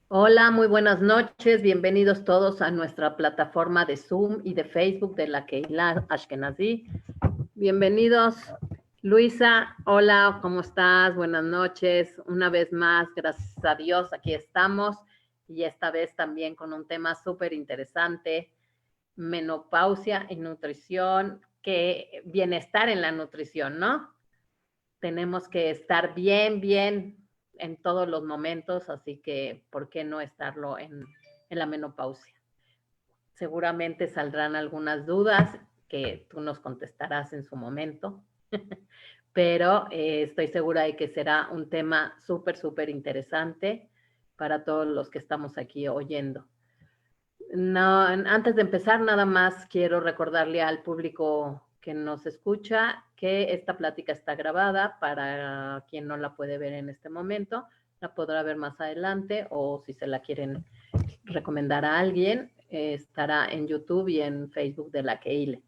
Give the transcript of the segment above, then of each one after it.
Hola, muy buenas noches. Bienvenidos todos a nuestra plataforma de Zoom y de Facebook de la Keilah Ashkenazi. Bienvenidos. Luisa, hola, ¿cómo estás? Buenas noches. Una vez más, gracias a Dios, aquí estamos. Y esta vez también con un tema súper interesante, menopausia y nutrición, que bienestar en la nutrición, ¿no? Tenemos que estar bien en todos los momentos, así que ¿por qué no estarlo en la menopausia? Seguramente saldrán algunas dudas que tú nos contestarás en su momento, pero estoy segura de que será un tema súper interesante para todos los que estamos aquí oyendo. No, antes de empezar, nada más quiero recordarle al público que nos escucha que esta plática está grabada para quien no la puede ver en este momento, la podrá ver más adelante o si se la quieren recomendar a alguien, estará en YouTube y en Facebook de la Keile.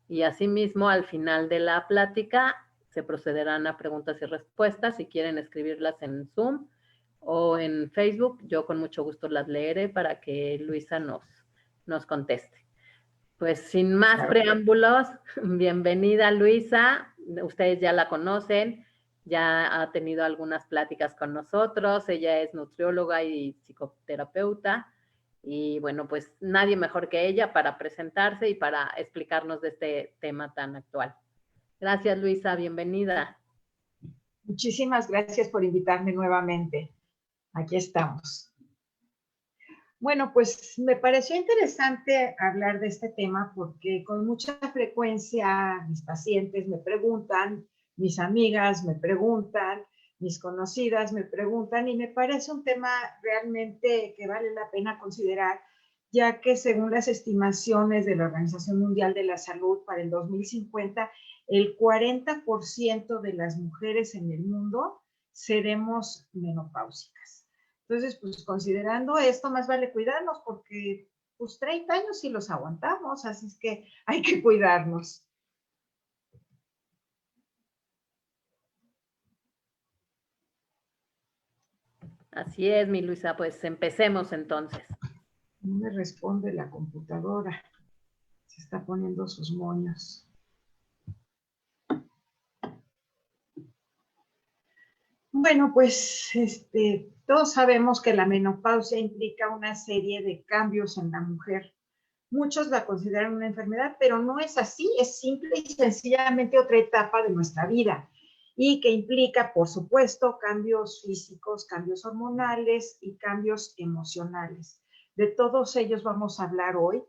Y asimismo, al final de la plática, se procederán a preguntas y respuestas. Si quieren escribirlas en Zoom o en Facebook, yo con mucho gusto las leeré para que Luisa nos conteste. Pues sin más Claro. preámbulos, bienvenida Luisa, ustedes ya la conocen, ya ha tenido algunas pláticas con nosotros, ella es nutrióloga y psicoterapeuta y bueno, pues nadie mejor que ella para presentarse y para explicarnos de este tema tan actual. Gracias Luisa, bienvenida. Muchísimas gracias por invitarme nuevamente. Aquí estamos. Bueno, pues me pareció interesante hablar de este tema porque con mucha frecuencia mis pacientes me preguntan, mis amigas me preguntan, mis conocidas me preguntan y me parece un tema realmente que vale la pena considerar, ya que según las estimaciones de la Organización Mundial de la Salud para el 2050, el 40% de las mujeres en el mundo seremos menopáusicas. Entonces, pues considerando esto, más vale cuidarnos porque pues 30 años sí los aguantamos, así es que hay que cuidarnos. Así es, mi Luisa, pues empecemos entonces. No me responde la computadora, se está poniendo sus moños. Bueno, pues todos sabemos que la menopausia implica una serie de cambios en la mujer. Muchos la consideran una enfermedad, pero no es así, es simple y sencillamente otra etapa de nuestra vida y que implica, por supuesto, cambios físicos, cambios hormonales y cambios emocionales. De todos ellos vamos a hablar hoy.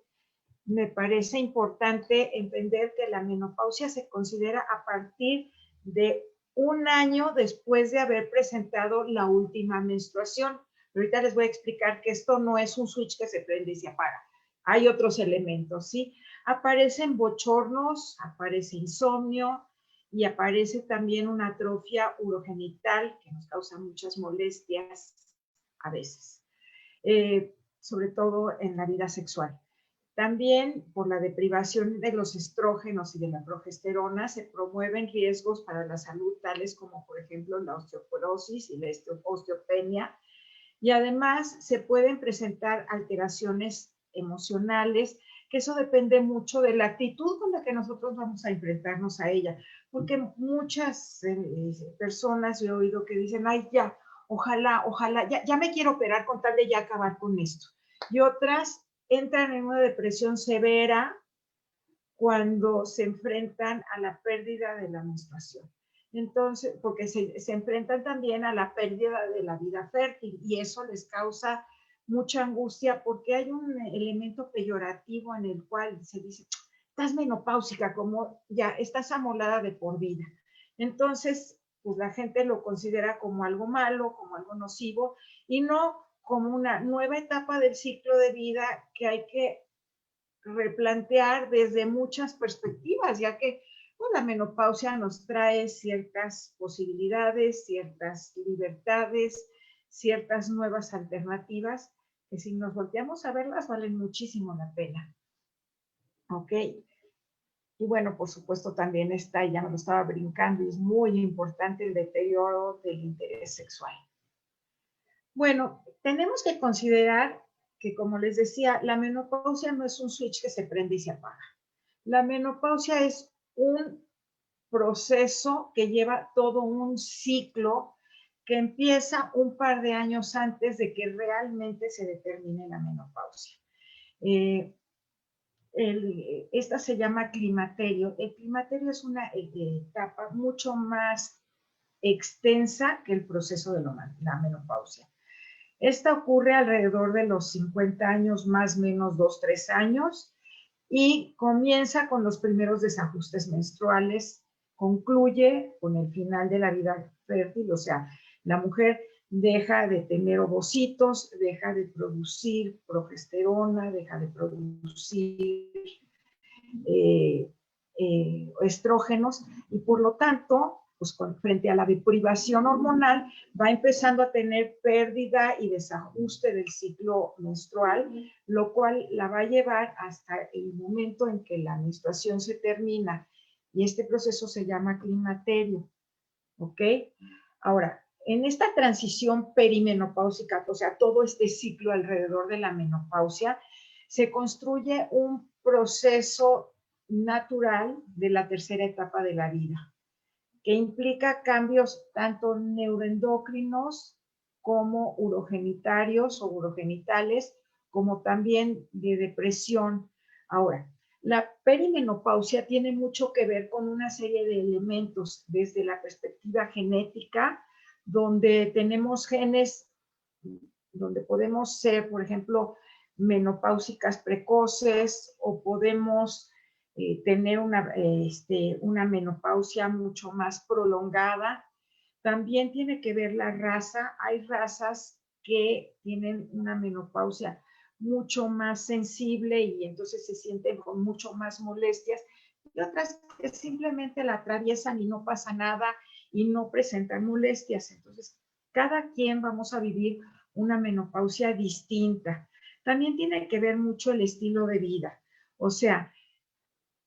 Me parece importante entender que la menopausia se considera a partir de un año después de haber presentado la última menstruación. Ahorita les voy a explicar que esto no es un switch que se prende y se apaga. Hay otros elementos, ¿sí? Aparecen bochornos, aparece insomnio y aparece también una atrofia urogenital que nos causa muchas molestias a veces, sobre todo en la vida sexual. También por la deprivación de los estrógenos y de la progesterona se promueven riesgos para la salud, tales como por ejemplo la osteoporosis y la osteopenia, y además se pueden presentar alteraciones emocionales, que eso depende mucho de la actitud con la que nosotros vamos a enfrentarnos a ella, porque muchas personas he oído que dicen, ay, ya, ojalá, ya me quiero operar con tal de ya acabar con esto. Y otras entran en una depresión severa cuando se enfrentan a la pérdida de la menstruación. Entonces, porque se enfrentan también a la pérdida de la vida fértil y eso les causa mucha angustia porque hay un elemento peyorativo en el cual se dice, estás menopáusica, como ya estás amolada de por vida. Entonces, pues la gente lo considera como algo malo, como algo nocivo y no como una nueva etapa del ciclo de vida que hay que replantear desde muchas perspectivas, ya que pues, la menopausia nos trae ciertas posibilidades, ciertas libertades, ciertas nuevas alternativas, que si nos volteamos a verlas valen muchísimo la pena. ¿Ok? Y bueno, por supuesto también está, ya me lo estaba brincando, y es muy importante el deterioro del interés sexual. Bueno, tenemos que considerar que, como les decía, la menopausia no es un switch que se prende y se apaga. La menopausia es un proceso que lleva todo un ciclo que empieza un par de años antes de que realmente se determine la menopausia. Esta se llama climaterio. El climaterio es una etapa mucho más extensa que el proceso de la menopausia. Esta ocurre alrededor de los 50 años, más o menos 2, 3 años, y comienza con los primeros desajustes menstruales, concluye con el final de la vida fértil, o sea, la mujer deja de tener ovocitos, deja de producir progesterona, deja de producir estrógenos, y por lo tanto, pues frente a la deprivación hormonal, va empezando a tener pérdida y desajuste del ciclo menstrual, lo cual la va a llevar hasta el momento en que la menstruación se termina, y este proceso se llama climaterio, ¿ok? Ahora, en esta transición perimenopáusica, o sea, todo este ciclo alrededor de la menopausia, se construye un proceso natural de la tercera etapa de la vida, que implica cambios tanto neuroendocrinos como urogenitarios o urogenitales, como también de depresión. Ahora, la perimenopausia tiene mucho que ver con una serie de elementos desde la perspectiva genética, donde tenemos genes, donde podemos ser, por ejemplo, menopáusicas precoces, o podemos tener una menopausia mucho más prolongada. También tiene que ver la raza. Hay razas que tienen una menopausia mucho más sensible y entonces se sienten con mucho más molestias, y otras que simplemente la atraviesan y no pasa nada y no presentan molestias. Entonces, cada quien vamos a vivir una menopausia distinta. También tiene que ver mucho el estilo de vida, o sea,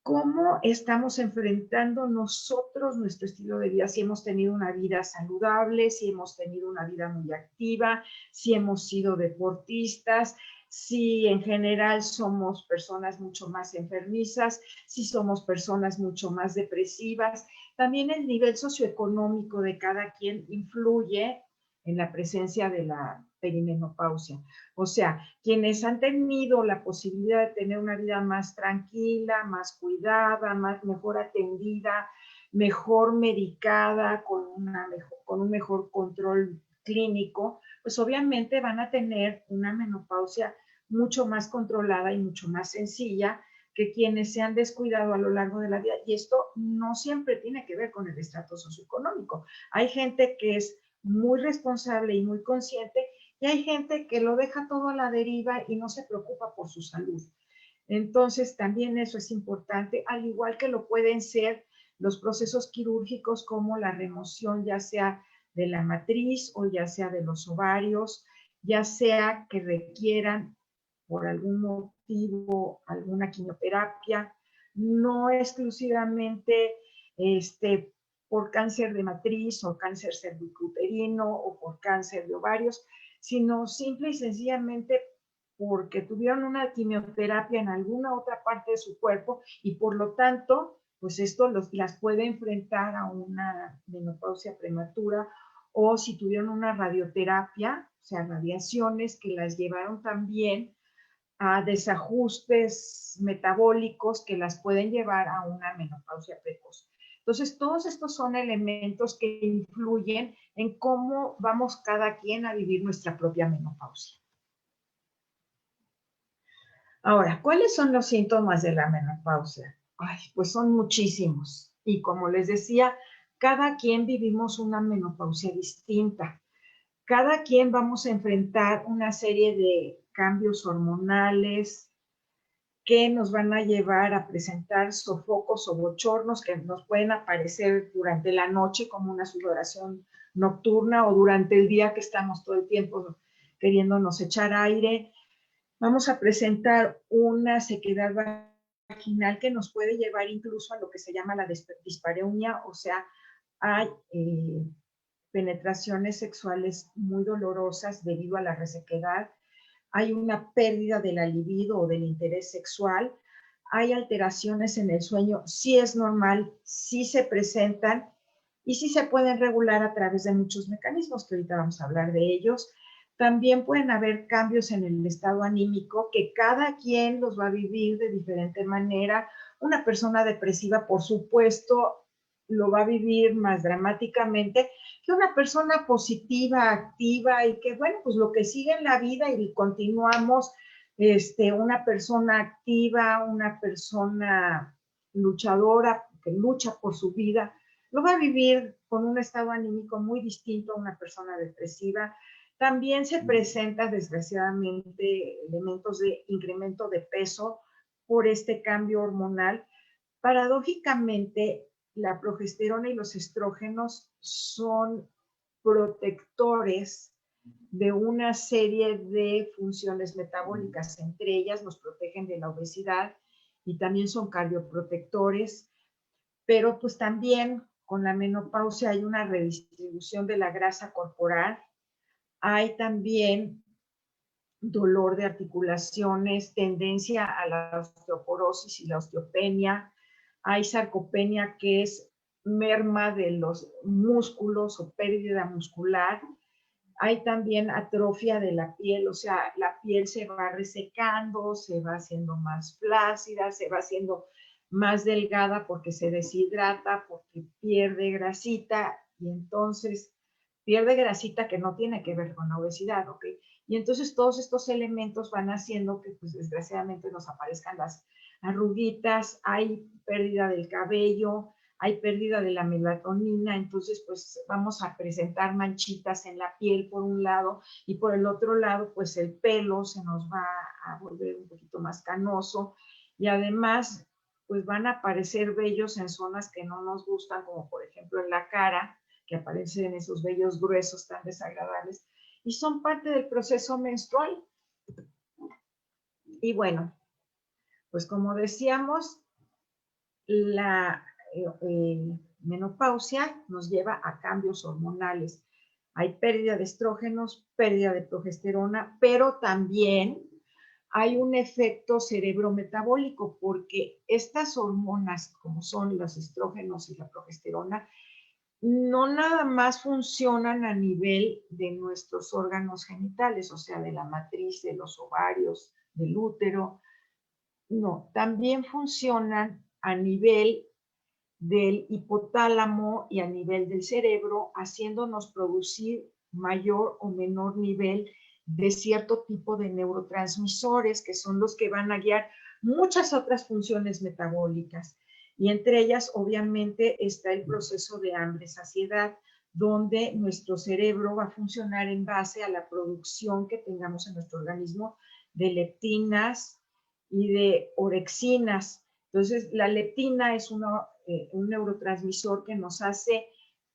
cómo estamos enfrentando nosotros nuestro estilo de vida, si hemos tenido una vida saludable, si hemos tenido una vida muy activa, si hemos sido deportistas, si en general somos personas mucho más enfermizas, si somos personas mucho más depresivas. También el nivel socioeconómico de cada quien influye en la presencia de la perimenopausia. O sea, quienes han tenido la posibilidad de tener una vida más tranquila, más cuidada, mejor atendida, mejor medicada, con un mejor control clínico, pues obviamente van a tener una menopausia mucho más controlada y mucho más sencilla que quienes se han descuidado a lo largo de la vida. Y esto no siempre tiene que ver con el estrato socioeconómico. Hay gente que es muy responsable y muy consciente, y hay gente que lo deja todo a la deriva y no se preocupa por su salud. Entonces, también eso es importante, al igual que lo pueden ser los procesos quirúrgicos como la remoción, ya sea de la matriz o ya sea de los ovarios, ya sea que requieran por algún motivo alguna quimioterapia, no exclusivamente por cáncer de matriz o cáncer cervicuterino o por cáncer de ovarios, sino simple y sencillamente porque tuvieron una quimioterapia en alguna otra parte de su cuerpo, y por lo tanto, pues esto las puede enfrentar a una menopausia prematura, o si tuvieron una radioterapia, o sea, radiaciones que las llevaron también a desajustes metabólicos que las pueden llevar a una menopausia precoz. Entonces, todos estos son elementos que influyen en cómo vamos cada quien a vivir nuestra propia menopausia. Ahora, ¿cuáles son los síntomas de la menopausia? Ay, pues son muchísimos. Y como les decía, cada quien vivimos una menopausia distinta. Cada quien vamos a enfrentar una serie de cambios hormonales que nos van a llevar a presentar sofocos o bochornos que nos pueden aparecer durante la noche como una sudoración nocturna, o durante el día que estamos todo el tiempo queriéndonos echar aire. Vamos a presentar una sequedad vaginal que nos puede llevar incluso a lo que se llama la dispareunia, o sea, a penetraciones sexuales muy dolorosas debido a la resequedad, hay una pérdida de la libido o del interés sexual, hay alteraciones en el sueño, sí es normal, sí se presentan y sí se pueden regular a través de muchos mecanismos, que ahorita vamos a hablar de ellos. También pueden haber cambios en el estado anímico, que cada quien los va a vivir de diferente manera. Una persona depresiva, por supuesto, lo va a vivir más dramáticamente que una persona positiva, activa y que, bueno, pues lo que sigue en la vida y continuamos, una persona activa, una persona luchadora, que lucha por su vida, lo va a vivir con un estado anímico muy distinto a una persona depresiva. También se presenta, desgraciadamente, elementos de incremento de peso por este cambio hormonal. Paradójicamente, la progesterona y los estrógenos son protectores de una serie de funciones metabólicas. Entre ellas nos protegen de la obesidad y también son cardioprotectores, pero pues también con la menopausia hay una redistribución de la grasa corporal, hay también dolor de articulaciones, tendencia a la osteoporosis y la osteopenia, hay sarcopenia, que es merma de los músculos o pérdida muscular, hay también atrofia de la piel, o sea, la piel se va resecando, se va haciendo más flácida, se va haciendo más delgada porque se deshidrata, porque pierde grasita y entonces pierde grasita que no tiene que ver con la obesidad, ¿ok? Y entonces todos estos elementos van haciendo que, pues, desgraciadamente nos aparezcan las arruguitas, hay pérdida del cabello, hay pérdida de la melatonina, entonces pues vamos a presentar manchitas en la piel por un lado y por el otro lado pues el pelo se nos va a volver un poquito más canoso y además pues van a aparecer vellos en zonas que no nos gustan, como por ejemplo en la cara, que aparecen esos vellos gruesos tan desagradables y son parte del proceso menstrual. Y bueno, pues como decíamos, la menopausia nos lleva a cambios hormonales. Hay pérdida de estrógenos, pérdida de progesterona, pero también hay un efecto cerebrometabólico porque estas hormonas, como son los estrógenos y la progesterona, no nada más funcionan a nivel de nuestros órganos genitales, o sea, de la matriz, de los ovarios, del útero. No, también funcionan a nivel del hipotálamo y a nivel del cerebro, haciéndonos producir mayor o menor nivel de cierto tipo de neurotransmisores, que son los que van a guiar muchas otras funciones metabólicas. Y entre ellas, obviamente, está el proceso de hambre-saciedad, donde nuestro cerebro va a funcionar en base a la producción que tengamos en nuestro organismo de leptinas y de orexinas. Entonces, la leptina es un neurotransmisor que nos hace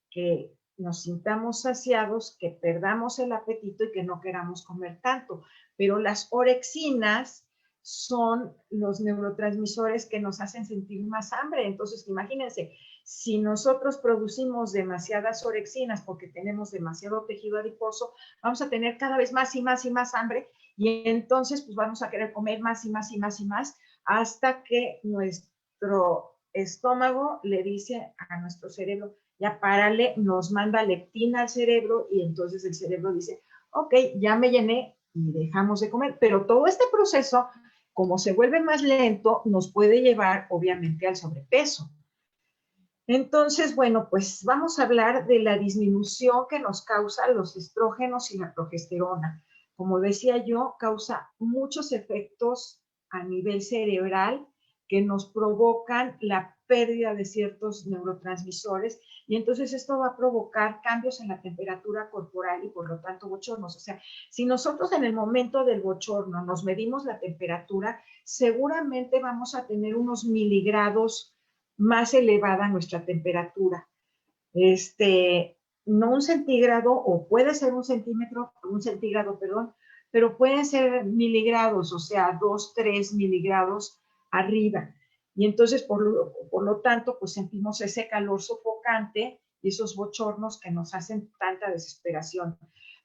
que nos sintamos saciados, que perdamos el apetito y que no queramos comer tanto. Pero las orexinas son los neurotransmisores que nos hacen sentir más hambre. Entonces, imagínense, si nosotros producimos demasiadas orexinas porque tenemos demasiado tejido adiposo, vamos a tener cada vez más y más y más hambre y entonces pues vamos a querer comer más y más y más y más hasta que nuestro estómago le dice a nuestro cerebro, ya párale, nos manda leptina al cerebro y entonces el cerebro dice, ok, ya me llené y dejamos de comer. Pero todo este proceso, como se vuelve más lento, nos puede llevar obviamente al sobrepeso. Entonces, bueno, pues vamos a hablar de la disminución que nos causa los estrógenos y la progesterona. Como decía yo, causa muchos efectos a nivel cerebral que nos provocan la pérdida de ciertos neurotransmisores y entonces esto va a provocar cambios en la temperatura corporal y por lo tanto bochornos. O sea, si nosotros en el momento del bochorno nos medimos la temperatura, seguramente vamos a tener unos miligrados más elevada nuestra temperatura. No un centígrado, o puede ser un centígrado, perdón, pero pueden ser miligrados, o sea, 2, 3 miligrados arriba. Y entonces, por lo tanto, pues sentimos ese calor sofocante y y esos bochornos que nos hacen tanta desesperación.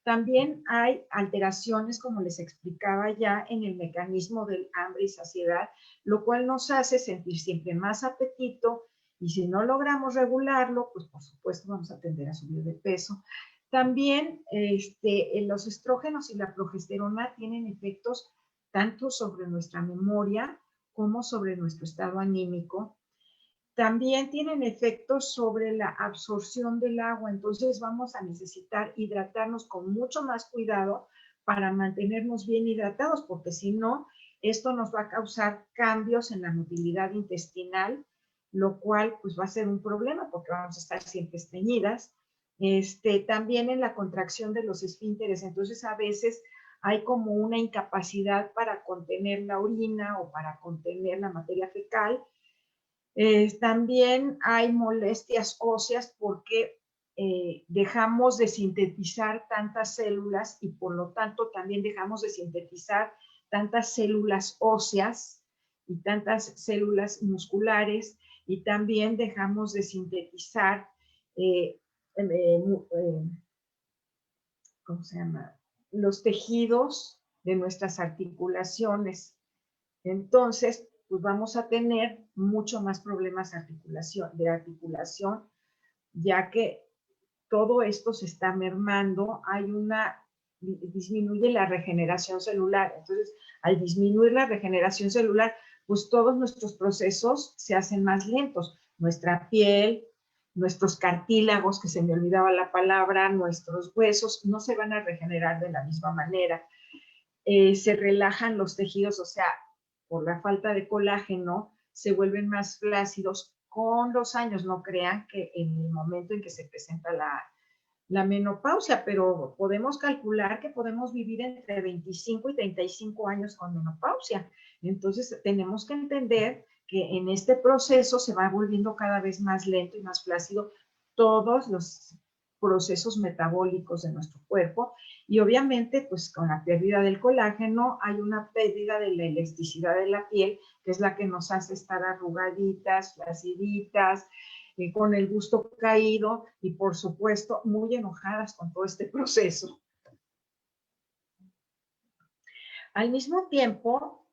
También hay alteraciones, como les explicaba ya, en el mecanismo del hambre y saciedad, lo cual nos hace sentir siempre más apetito, y si no logramos regularlo, pues por supuesto vamos a tender a subir de peso. También los estrógenos y la progesterona tienen efectos tanto sobre nuestra memoria como sobre nuestro estado anímico. También tienen efectos sobre la absorción del agua, entonces vamos a necesitar hidratarnos con mucho más cuidado para mantenernos bien hidratados, porque si no, esto nos va a causar cambios en la motilidad intestinal, lo cual pues va a ser un problema porque vamos a estar siempre estreñidas. También en la contracción de los esfínteres, entonces a veces hay como una incapacidad para contener la orina o para contener la materia fecal. También hay molestias óseas porque dejamos de sintetizar tantas células y por lo tanto también dejamos de sintetizar tantas células óseas y tantas células musculares, y también dejamos de sintetizar ¿cómo se llama? Los tejidos de nuestras articulaciones. Entonces, pues vamos a tener mucho más problemas de articulación, ya que todo esto se está mermando, disminuye la regeneración celular. Entonces, al disminuir la regeneración celular, pues todos nuestros procesos se hacen más lentos. Nuestra piel, nuestros cartílagos, que se me olvidaba la palabra, nuestros huesos, no se van a regenerar de la misma manera. Se relajan los tejidos, o sea, por la falta de colágeno, se vuelven más flácidos con los años. No crean que en el momento en que se presenta la menopausia, pero podemos calcular que podemos vivir entre 25 y 35 años con menopausia. Entonces, tenemos que entender que en este proceso se va volviendo cada vez más lento y más flácido todos los procesos metabólicos de nuestro cuerpo, y obviamente pues con la pérdida del colágeno hay una pérdida de la elasticidad de la piel, que es la que nos hace estar arrugaditas, flaciditas, con el busto caído y por supuesto muy enojadas con todo este proceso. Al mismo tiempo,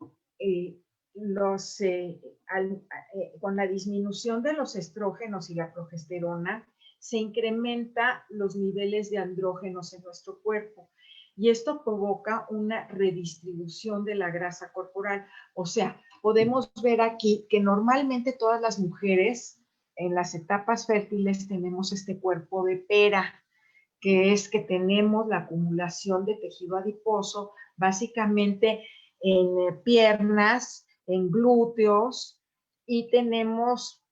con la disminución de los estrógenos y la progesterona, se incrementa los niveles de andrógenos en nuestro cuerpo, y esto provoca una redistribución de la grasa corporal. O sea, podemos ver aquí que normalmente todas las mujeres en las etapas fértiles tenemos este cuerpo de pera, que es que tenemos la acumulación de tejido adiposo básicamente en piernas, en glúteos, y tenemos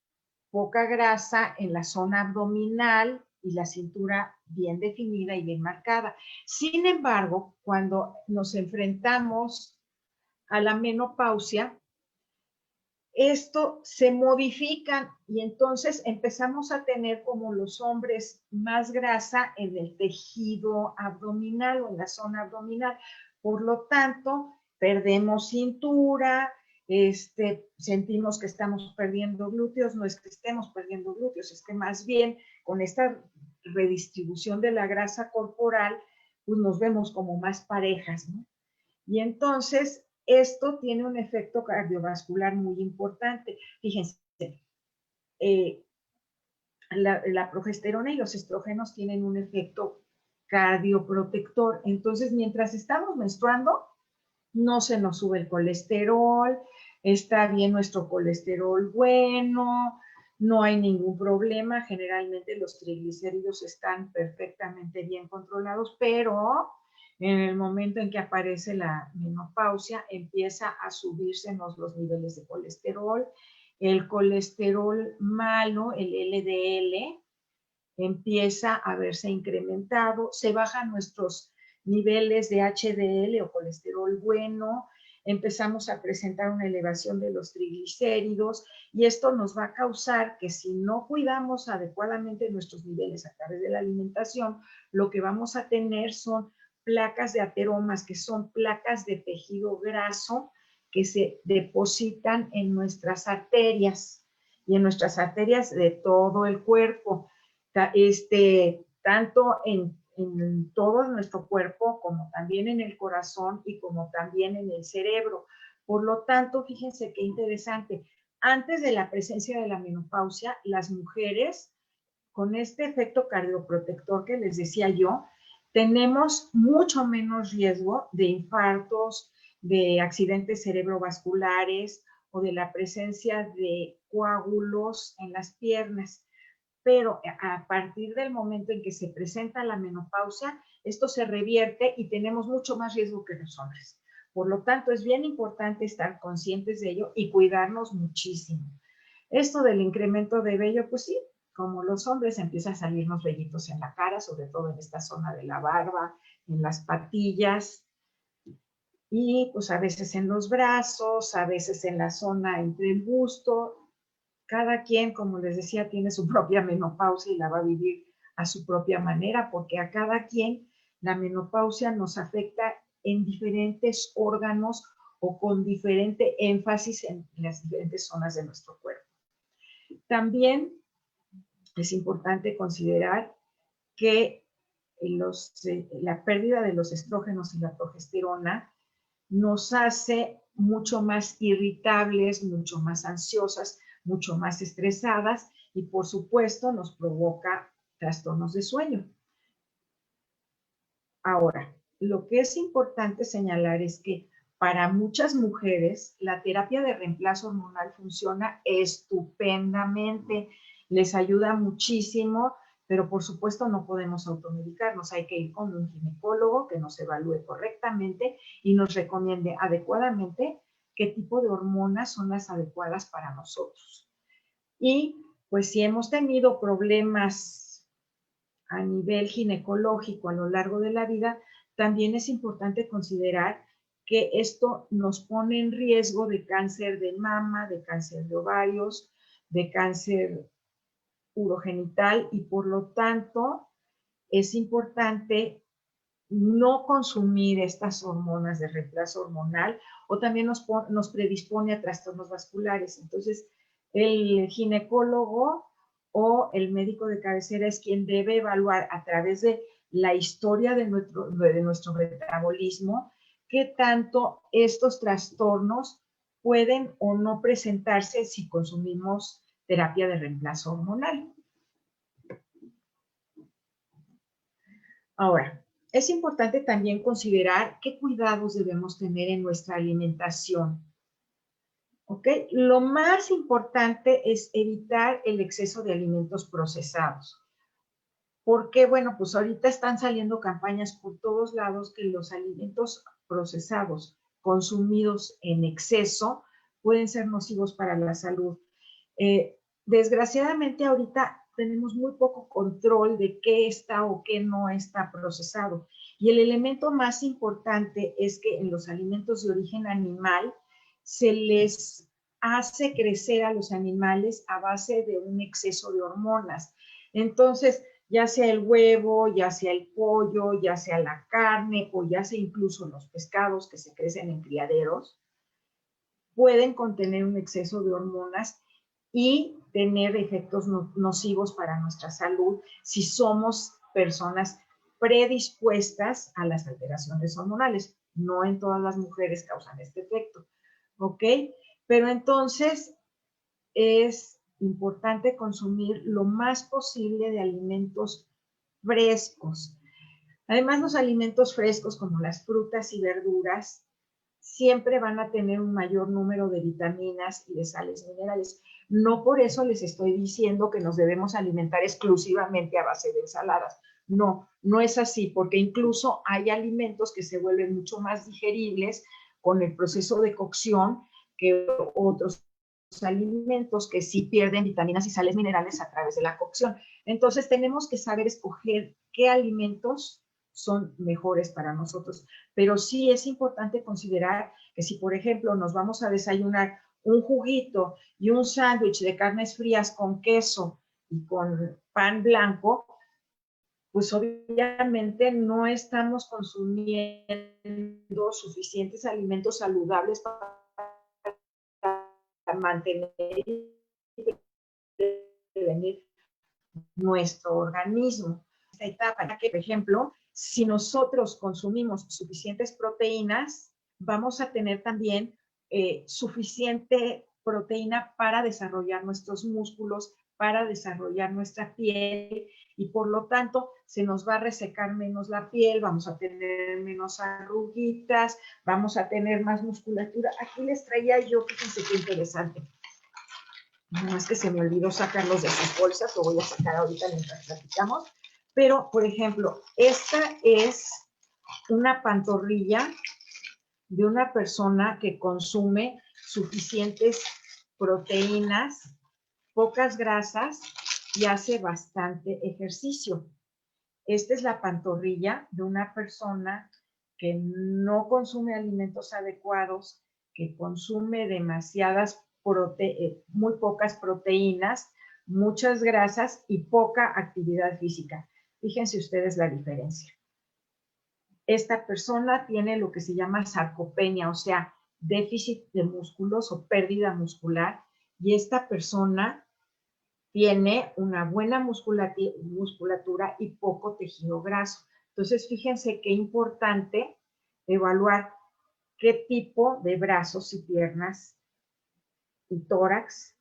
poca grasa en la zona abdominal y la cintura bien definida y bien marcada. Sin embargo, cuando nos enfrentamos a la menopausia, esto se modifica y entonces empezamos a tener, como los hombres, más grasa en el tejido abdominal o en la zona abdominal. Por lo tanto, perdemos cintura, sentimos que estamos perdiendo glúteos. No es que estemos perdiendo glúteos, es que más bien con esta redistribución de la grasa corporal, pues nos vemos como más parejas, ¿no? Y entonces esto tiene un efecto cardiovascular muy importante. Fíjense, la progesterona y los estrógenos tienen un efecto cardioprotector. Entonces, mientras estamos menstruando, no se nos sube el colesterol, está bien nuestro colesterol bueno, no hay ningún problema. Generalmente los triglicéridos están perfectamente bien controlados, pero en el momento en que aparece la menopausia, empieza a subirse los niveles de colesterol. El colesterol malo, el LDL, empieza a verse incrementado, se bajan nuestros niveles de HDL o colesterol bueno, empezamos a presentar una elevación de los triglicéridos, y esto nos va a causar que si no cuidamos adecuadamente nuestros niveles a través de la alimentación, lo que vamos a tener son placas de ateromas, que son placas de tejido graso que se depositan en nuestras arterias y en nuestras arterias de todo el cuerpo. tanto en todo nuestro cuerpo, como también en el corazón y como también en el cerebro. Por lo tanto, fíjense qué interesante. Antes de la presencia de la menopausia, las mujeres, con este efecto cardioprotector que les decía yo, tenemos mucho menos riesgo de infartos, de accidentes cerebrovasculares o de la presencia de coágulos en las piernas. Pero a partir del momento en que se presenta la menopausia, esto se revierte y tenemos mucho más riesgo que los hombres. Por lo tanto, es bien importante estar conscientes de ello y cuidarnos muchísimo. Esto del incremento de vello, pues sí, como los hombres empiezan a salirnos vellitos en la cara, sobre todo en esta zona de la barba, en las patillas, y pues a veces en los brazos, a veces en la zona entre el busto. Cada quien, como les decía, tiene su propia menopausia y la va a vivir a su propia manera, porque a cada quien la menopausia nos afecta en diferentes órganos o con diferente énfasis en las diferentes zonas de nuestro cuerpo. También es importante considerar que la pérdida de los estrógenos y la progesterona nos hace mucho más irritables, mucho más ansiosas, mucho más estresadas y por supuesto nos provoca trastornos de sueño. Ahora, lo que es importante señalar es que para muchas mujeres la terapia de reemplazo hormonal funciona estupendamente, les ayuda muchísimo, pero por supuesto no podemos automedicarnos, hay que ir con un ginecólogo que nos evalúe correctamente y nos recomiende adecuadamente qué tipo de hormonas son las adecuadas para nosotros. Y pues si hemos tenido problemas a nivel ginecológico a lo largo de la vida, también es importante considerar que esto nos pone en riesgo de cáncer de mama, de cáncer de ovarios, de cáncer urogenital y por lo tanto es importante no consumir estas hormonas de reemplazo hormonal o también nos predispone a trastornos vasculares. Entonces, el ginecólogo o el médico de cabecera es quien debe evaluar a través de la historia de nuestro metabolismo qué tanto estos trastornos pueden o no presentarse si consumimos terapia de reemplazo hormonal. Ahora, es importante también considerar qué cuidados debemos tener en nuestra alimentación. ¿Ok? Lo más importante es evitar el exceso de alimentos procesados. Porque, bueno, pues ahorita están saliendo campañas por todos lados que los alimentos procesados consumidos en exceso pueden ser nocivos para la salud. Desgraciadamente ahorita tenemos muy poco control de qué está o qué no está procesado. Y el elemento más importante es que en los alimentos de origen animal se les hace crecer a los animales a base de un exceso de hormonas. Entonces, ya sea el huevo, ya sea el pollo, ya sea la carne o ya sea incluso los pescados que se crecen en criaderos, pueden contener un exceso de hormonas y tener efectos nocivos para nuestra salud si somos personas predispuestas a las alteraciones hormonales. No en todas las mujeres causan este efecto, ¿ok? Pero entonces es importante consumir lo más posible de alimentos frescos. Además, los alimentos frescos como las frutas y verduras siempre van a tener un mayor número de vitaminas y de sales minerales. No por eso les estoy diciendo que nos debemos alimentar exclusivamente a base de ensaladas. No, no es así, porque incluso hay alimentos que se vuelven mucho más digeribles con el proceso de cocción que otros alimentos que sí pierden vitaminas y sales minerales a través de la cocción. Entonces tenemos que saber escoger qué alimentos son mejores para nosotros. Pero sí es importante considerar que si, por ejemplo, nos vamos a desayunar un juguito y un sándwich de carnes frías con queso y con pan blanco, pues obviamente no estamos consumiendo suficientes alimentos saludables para mantener y prevenir nuestro organismo. Esta etapa, ya que, por ejemplo, si nosotros consumimos suficientes proteínas, vamos a tener también suficiente proteína para desarrollar nuestros músculos, para desarrollar nuestra piel, y por lo tanto se nos va a resecar menos la piel, vamos a tener menos arruguitas, vamos a tener más musculatura. Aquí les traía yo, fíjense qué interesante. No es que se me olvidó sacarlos de sus bolsas, lo voy a sacar ahorita mientras platicamos. Pero, por ejemplo, esta es una pantorrilla de una persona que consume suficientes proteínas, pocas grasas y hace bastante ejercicio. Esta es la pantorrilla de una persona que no consume alimentos adecuados, que consume demasiadas muy pocas proteínas, muchas grasas y poca actividad física. Fíjense ustedes la diferencia. Esta persona tiene lo que se llama sarcopenia, o sea, déficit de músculos o pérdida muscular, y esta persona tiene una buena musculatura y poco tejido graso. Entonces, fíjense qué importante evaluar qué tipo de brazos y piernas y tórax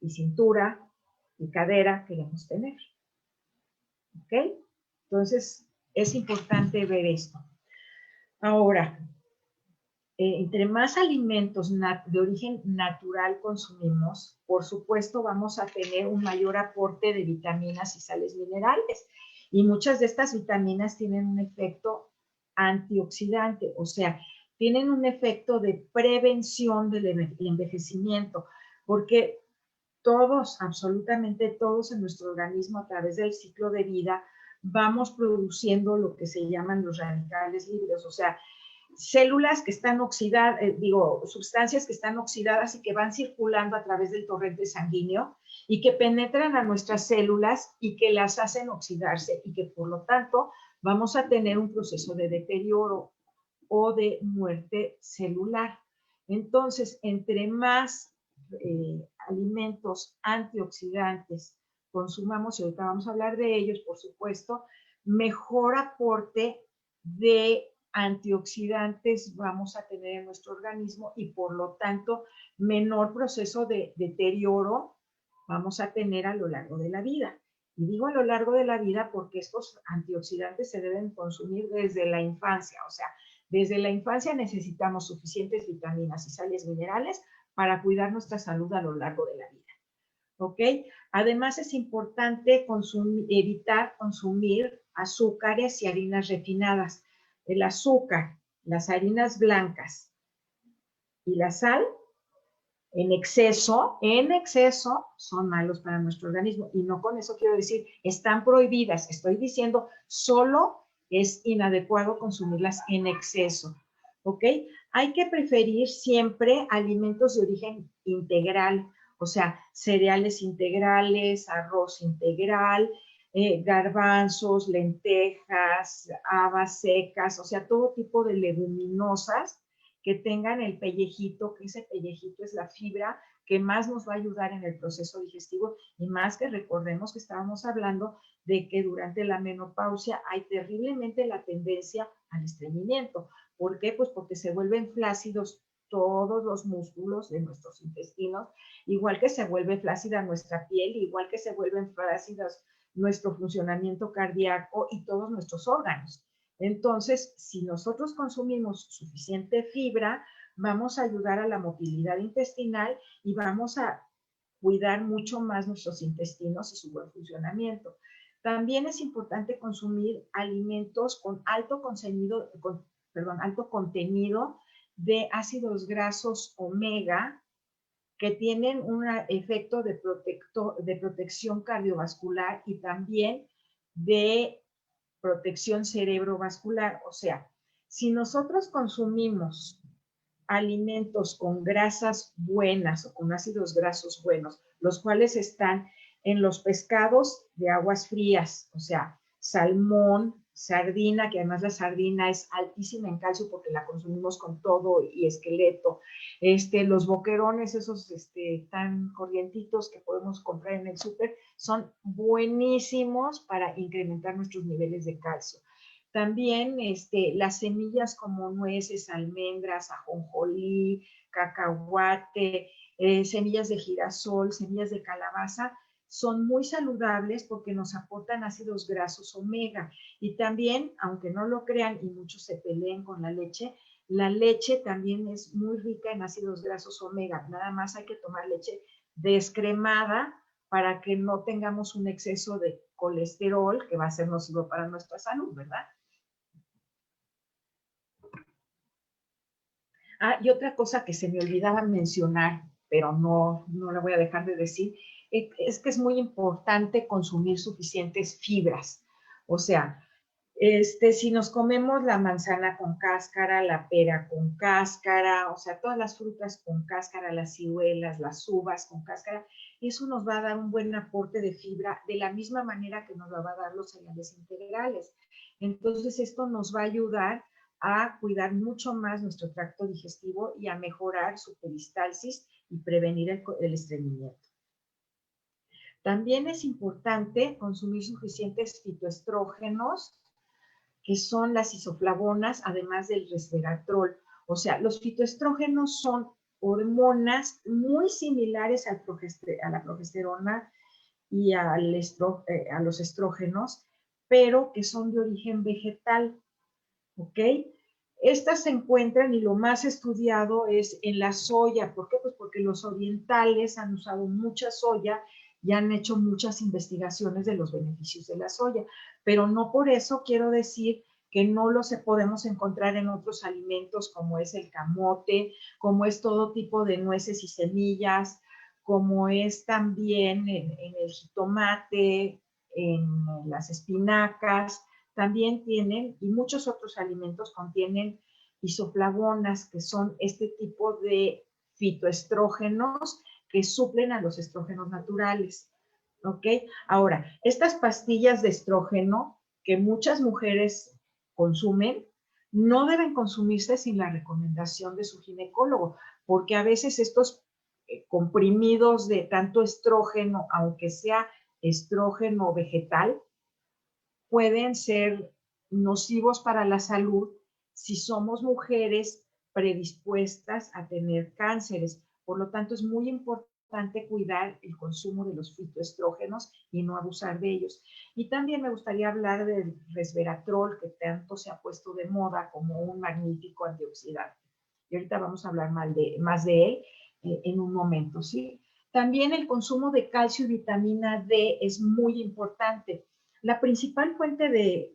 y cintura y cadera queremos tener. ¿Ok? Entonces, es importante ver esto. Ahora, entre más alimentos de origen natural consumimos, por supuesto vamos a tener un mayor aporte de vitaminas y sales minerales. Y muchas de estas vitaminas tienen un efecto antioxidante, o sea, tienen un efecto de prevención del envejecimiento, porque todos, absolutamente todos en nuestro organismo a través del ciclo de vida vamos produciendo lo que se llaman los radicales libres, o sea, células que están oxidadas, sustancias que están oxidadas y que van circulando a través del torrente sanguíneo y que penetran a nuestras células y que las hacen oxidarse y que por lo tanto vamos a tener un proceso de deterioro o de muerte celular. Entonces, entre más alimentos antioxidantes consumamos, y ahorita vamos a hablar de ellos, por supuesto, mejor aporte de antioxidantes vamos a tener en nuestro organismo y por lo tanto menor proceso de deterioro vamos a tener a lo largo de la vida. Y digo a lo largo de la vida porque estos antioxidantes se deben consumir desde la infancia, o sea, desde la infancia necesitamos suficientes vitaminas y sales minerales para cuidar nuestra salud a lo largo de la vida. ¿Ok? Además es importante evitar consumir azúcares y harinas refinadas. El azúcar, las harinas blancas y la sal en exceso son malos para nuestro organismo. Y no con eso quiero decir, están prohibidas. Estoy diciendo, solo es inadecuado consumirlas en exceso. ¿Ok? Hay que preferir siempre alimentos de origen integral, o sea, cereales integrales, arroz integral, garbanzos, lentejas, habas secas, o sea, todo tipo de leguminosas que tengan el pellejito, que ese pellejito es la fibra que más nos va a ayudar en el proceso digestivo y más que recordemos que estábamos hablando de que durante la menopausia hay terriblemente la tendencia al estreñimiento. ¿Por qué? Pues porque se vuelven flácidos todos los músculos de nuestros intestinos, igual que se vuelve flácida nuestra piel, igual que se vuelven flácidos nuestro funcionamiento cardíaco y todos nuestros órganos. Entonces, si nosotros consumimos suficiente fibra, vamos a ayudar a la motilidad intestinal y vamos a cuidar mucho más nuestros intestinos y su buen funcionamiento. También es importante consumir alimentos con alto contenido de ácidos grasos omega que tienen un efecto de protección cardiovascular y también de protección cerebrovascular. O sea, si nosotros consumimos alimentos con grasas buenas o con ácidos grasos buenos, los cuales están en los pescados de aguas frías, o sea, salmón, sardina, que además la sardina es altísima en calcio porque la consumimos con todo y esqueleto. Los boquerones, esos tan corrientitos que podemos comprar en el súper, son buenísimos para incrementar nuestros niveles de calcio. También las semillas como nueces, almendras, ajonjolí, cacahuate, semillas de girasol, semillas de calabaza, son muy saludables porque nos aportan ácidos grasos omega. Y también, aunque no lo crean y muchos se peleen con la leche también es muy rica en ácidos grasos omega. Nada más hay que tomar leche descremada para que no tengamos un exceso de colesterol que va a ser nocivo para nuestra salud, ¿verdad? Y otra cosa que se me olvidaba mencionar, pero no la voy a dejar de decir, es que es muy importante consumir suficientes fibras. O sea, si nos comemos la manzana con cáscara, la pera con cáscara, o sea, todas las frutas con cáscara, las ciruelas, las uvas con cáscara, eso nos va a dar un buen aporte de fibra de la misma manera que nos lo va a dar los cereales integrales. Entonces, esto nos va a ayudar a cuidar mucho más nuestro tracto digestivo y a mejorar su peristalsis y prevenir el estreñimiento. También es importante consumir suficientes fitoestrógenos, que son las isoflavonas, además del resveratrol. O sea, los fitoestrógenos son hormonas muy similares a la progesterona y a los estrógenos, pero que son de origen vegetal. ¿Ok? Estas se encuentran y lo más estudiado es en la soya. ¿Por qué? Pues porque los orientales han usado mucha soya y han hecho muchas investigaciones de los beneficios de la soya. Pero no por eso quiero decir que no los podemos encontrar en otros alimentos como es el camote, como es todo tipo de nueces y semillas, como es también en el jitomate, en las espinacas. También tienen, y muchos otros alimentos contienen isoflavonas, que son este tipo de fitoestrógenos que suplen a los estrógenos naturales. ¿Ok? Ahora, estas pastillas de estrógeno que muchas mujeres consumen, no deben consumirse sin la recomendación de su ginecólogo, porque a veces estos comprimidos de tanto estrógeno, aunque sea estrógeno vegetal, pueden ser nocivos para la salud si somos mujeres predispuestas a tener cánceres. Por lo tanto, es muy importante cuidar el consumo de los fitoestrógenos y no abusar de ellos. Y también me gustaría hablar del resveratrol, que tanto se ha puesto de moda como un magnífico antioxidante. Y ahorita vamos a hablar más de él en un momento, ¿sí? También el consumo de calcio y vitamina D es muy importante. La principal fuente de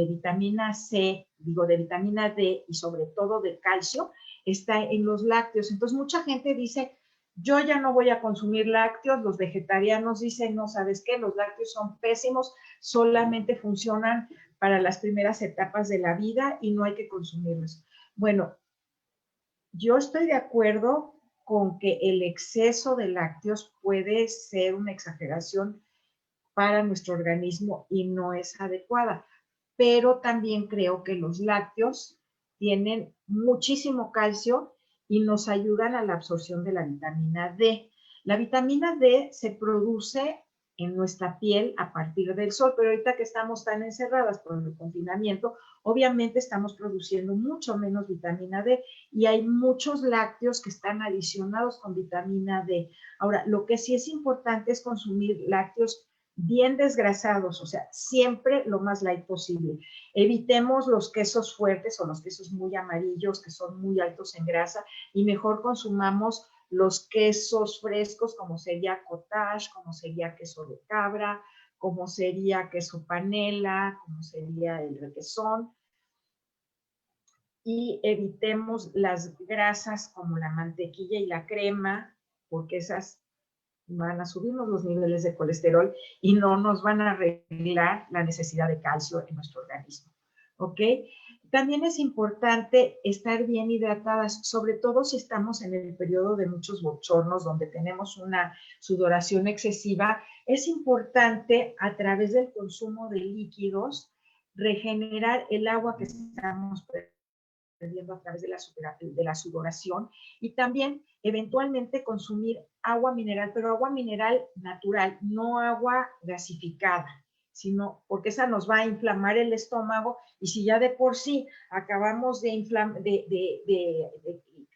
vitamina C, de vitamina D y sobre todo de calcio, está en los lácteos. Entonces, mucha gente dice, yo ya no voy a consumir lácteos. Los vegetarianos dicen, no, ¿sabes qué? Los lácteos son pésimos, solamente funcionan para las primeras etapas de la vida y no hay que consumirlos. Bueno, yo estoy de acuerdo con que el exceso de lácteos puede ser una exageración para nuestro organismo y no es adecuada. Pero también creo que los lácteos tienen muchísimo calcio y nos ayudan a la absorción de la vitamina D. La vitamina D se produce en nuestra piel a partir del sol, pero ahorita que estamos tan encerradas por el confinamiento, obviamente estamos produciendo mucho menos vitamina D y hay muchos lácteos que están adicionados con vitamina D. Ahora, lo que sí es importante es consumir lácteos bien desgrasados, o sea, siempre lo más light posible. Evitemos los quesos fuertes o los quesos muy amarillos que son muy altos en grasa y mejor consumamos los quesos frescos como sería cottage, como sería queso de cabra, como sería queso panela, como sería el requesón. Y evitemos las grasas como la mantequilla y la crema, porque esas van a subirnos los niveles de colesterol y no nos van a arreglar la necesidad de calcio en nuestro organismo. ¿Ok? También es importante estar bien hidratadas, sobre todo si estamos en el periodo de muchos bochornos donde tenemos una sudoración excesiva. Es importante a través del consumo de líquidos regenerar el agua que estamos perdiendo a través de la sudoración, y también eventualmente consumir agua mineral, pero agua mineral natural, no agua gasificada, sino porque esa nos va a inflamar el estómago, y si ya de por sí acabamos de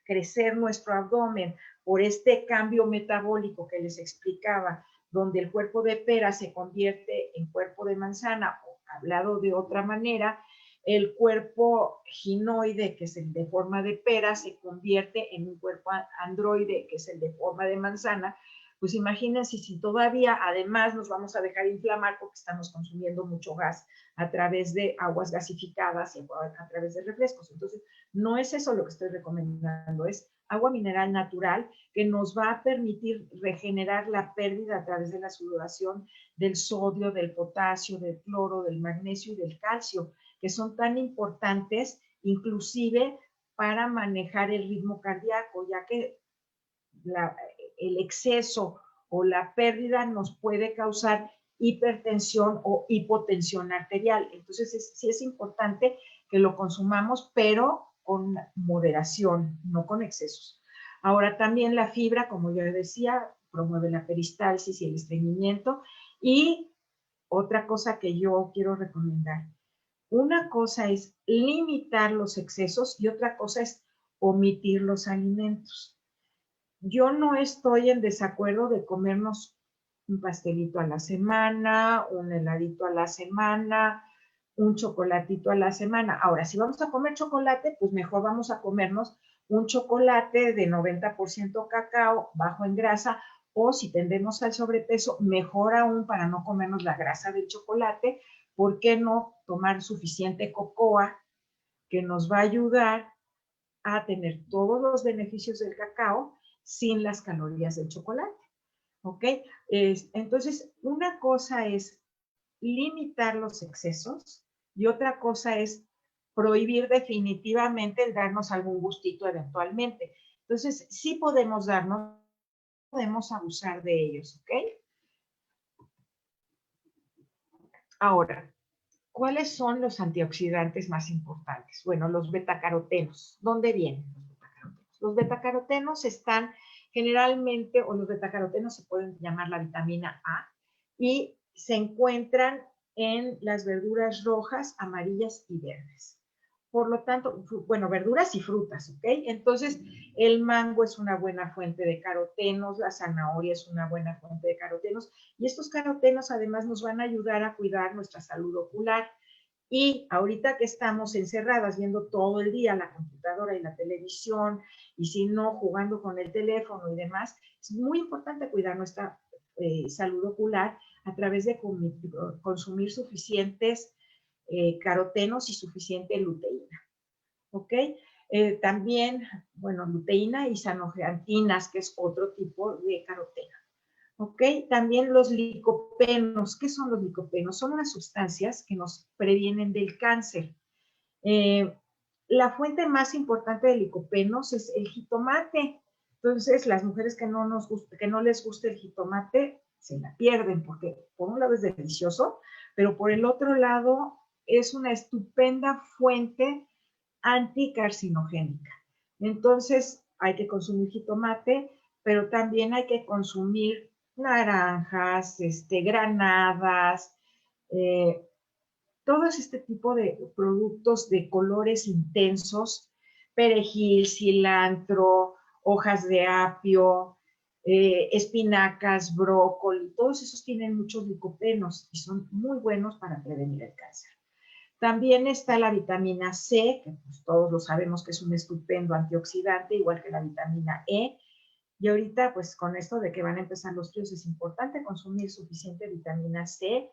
crecer nuestro abdomen por este cambio metabólico que les explicaba, donde el cuerpo de pera se convierte en cuerpo de manzana, o hablado de otra manera, el cuerpo ginoide, que es el de forma de pera, se convierte en un cuerpo androide, que es el de forma de manzana. Pues imagínense si todavía además nos vamos a dejar inflamar porque estamos consumiendo mucho gas a través de aguas gasificadas y a través de refrescos. Entonces, no es eso lo que estoy recomendando, es agua mineral natural que nos va a permitir regenerar la pérdida a través de la sudoración del sodio, del potasio, del cloro, del magnesio y del calcio, que son tan importantes inclusive para manejar el ritmo cardíaco, ya que el exceso o la pérdida nos puede causar hipertensión o hipotensión arterial. Entonces, sí es importante que lo consumamos, pero con moderación, no con excesos. Ahora, también la fibra, como yo decía, promueve la peristalsis y el estreñimiento. Y otra cosa que yo quiero recomendar, una cosa es limitar los excesos y otra cosa es omitir los alimentos. Yo no estoy en desacuerdo de comernos un pastelito a la semana, un heladito a la semana, un chocolatito a la semana. Ahora, si vamos a comer chocolate, pues mejor vamos a comernos un chocolate de 90% cacao, bajo en grasa, o si tendemos al sobrepeso, mejor aún para no comernos la grasa del chocolate, ¿por qué no tomar suficiente cocoa que nos va a ayudar a tener todos los beneficios del cacao sin las calorías del chocolate? ¿Ok? Entonces, una cosa es limitar los excesos y otra cosa es prohibir definitivamente el darnos algún gustito eventualmente. Entonces, sí podemos darnos, podemos abusar de ellos, ¿ok? Ahora, ¿cuáles son los antioxidantes más importantes? Bueno, los betacarotenos. ¿Dónde vienen los betacarotenos? Los betacarotenos están generalmente, o los betacarotenos se pueden llamar la vitamina A, y se encuentran en las verduras rojas, amarillas y verdes. Por lo tanto, bueno, verduras y frutas, ¿ok? Entonces, el mango es una buena fuente de carotenos, la zanahoria es una buena fuente de carotenos, y estos carotenos además nos van a ayudar a cuidar nuestra salud ocular. Y ahorita que estamos encerradas viendo todo el día la computadora y la televisión, y si no, jugando con el teléfono y demás, es muy importante cuidar nuestra salud ocular a través de consumir suficientes carotenos y suficiente luteína. ¿Ok? También, bueno, luteína y xanogeantinas, que es otro tipo de caroteno. ¿Ok? También los licopenos. ¿Qué son los licopenos? Son unas sustancias que nos previenen del cáncer. La fuente más importante de licopenos es el jitomate. Entonces, las mujeres que no les gusta el jitomate, se la pierden, porque por un lado es delicioso, pero por el otro lado es una estupenda fuente anticarcinogénica. Entonces, hay que consumir jitomate, pero también hay que consumir naranjas, granadas, todo este tipo de productos de colores intensos, perejil, cilantro, hojas de apio, espinacas, brócoli, todos esos tienen muchos licopenos y son muy buenos para prevenir el cáncer. También está la vitamina C, que pues todos lo sabemos que es un estupendo antioxidante, igual que la vitamina E. Y ahorita, pues con esto de que van a empezar los fríos, es importante consumir suficiente vitamina C.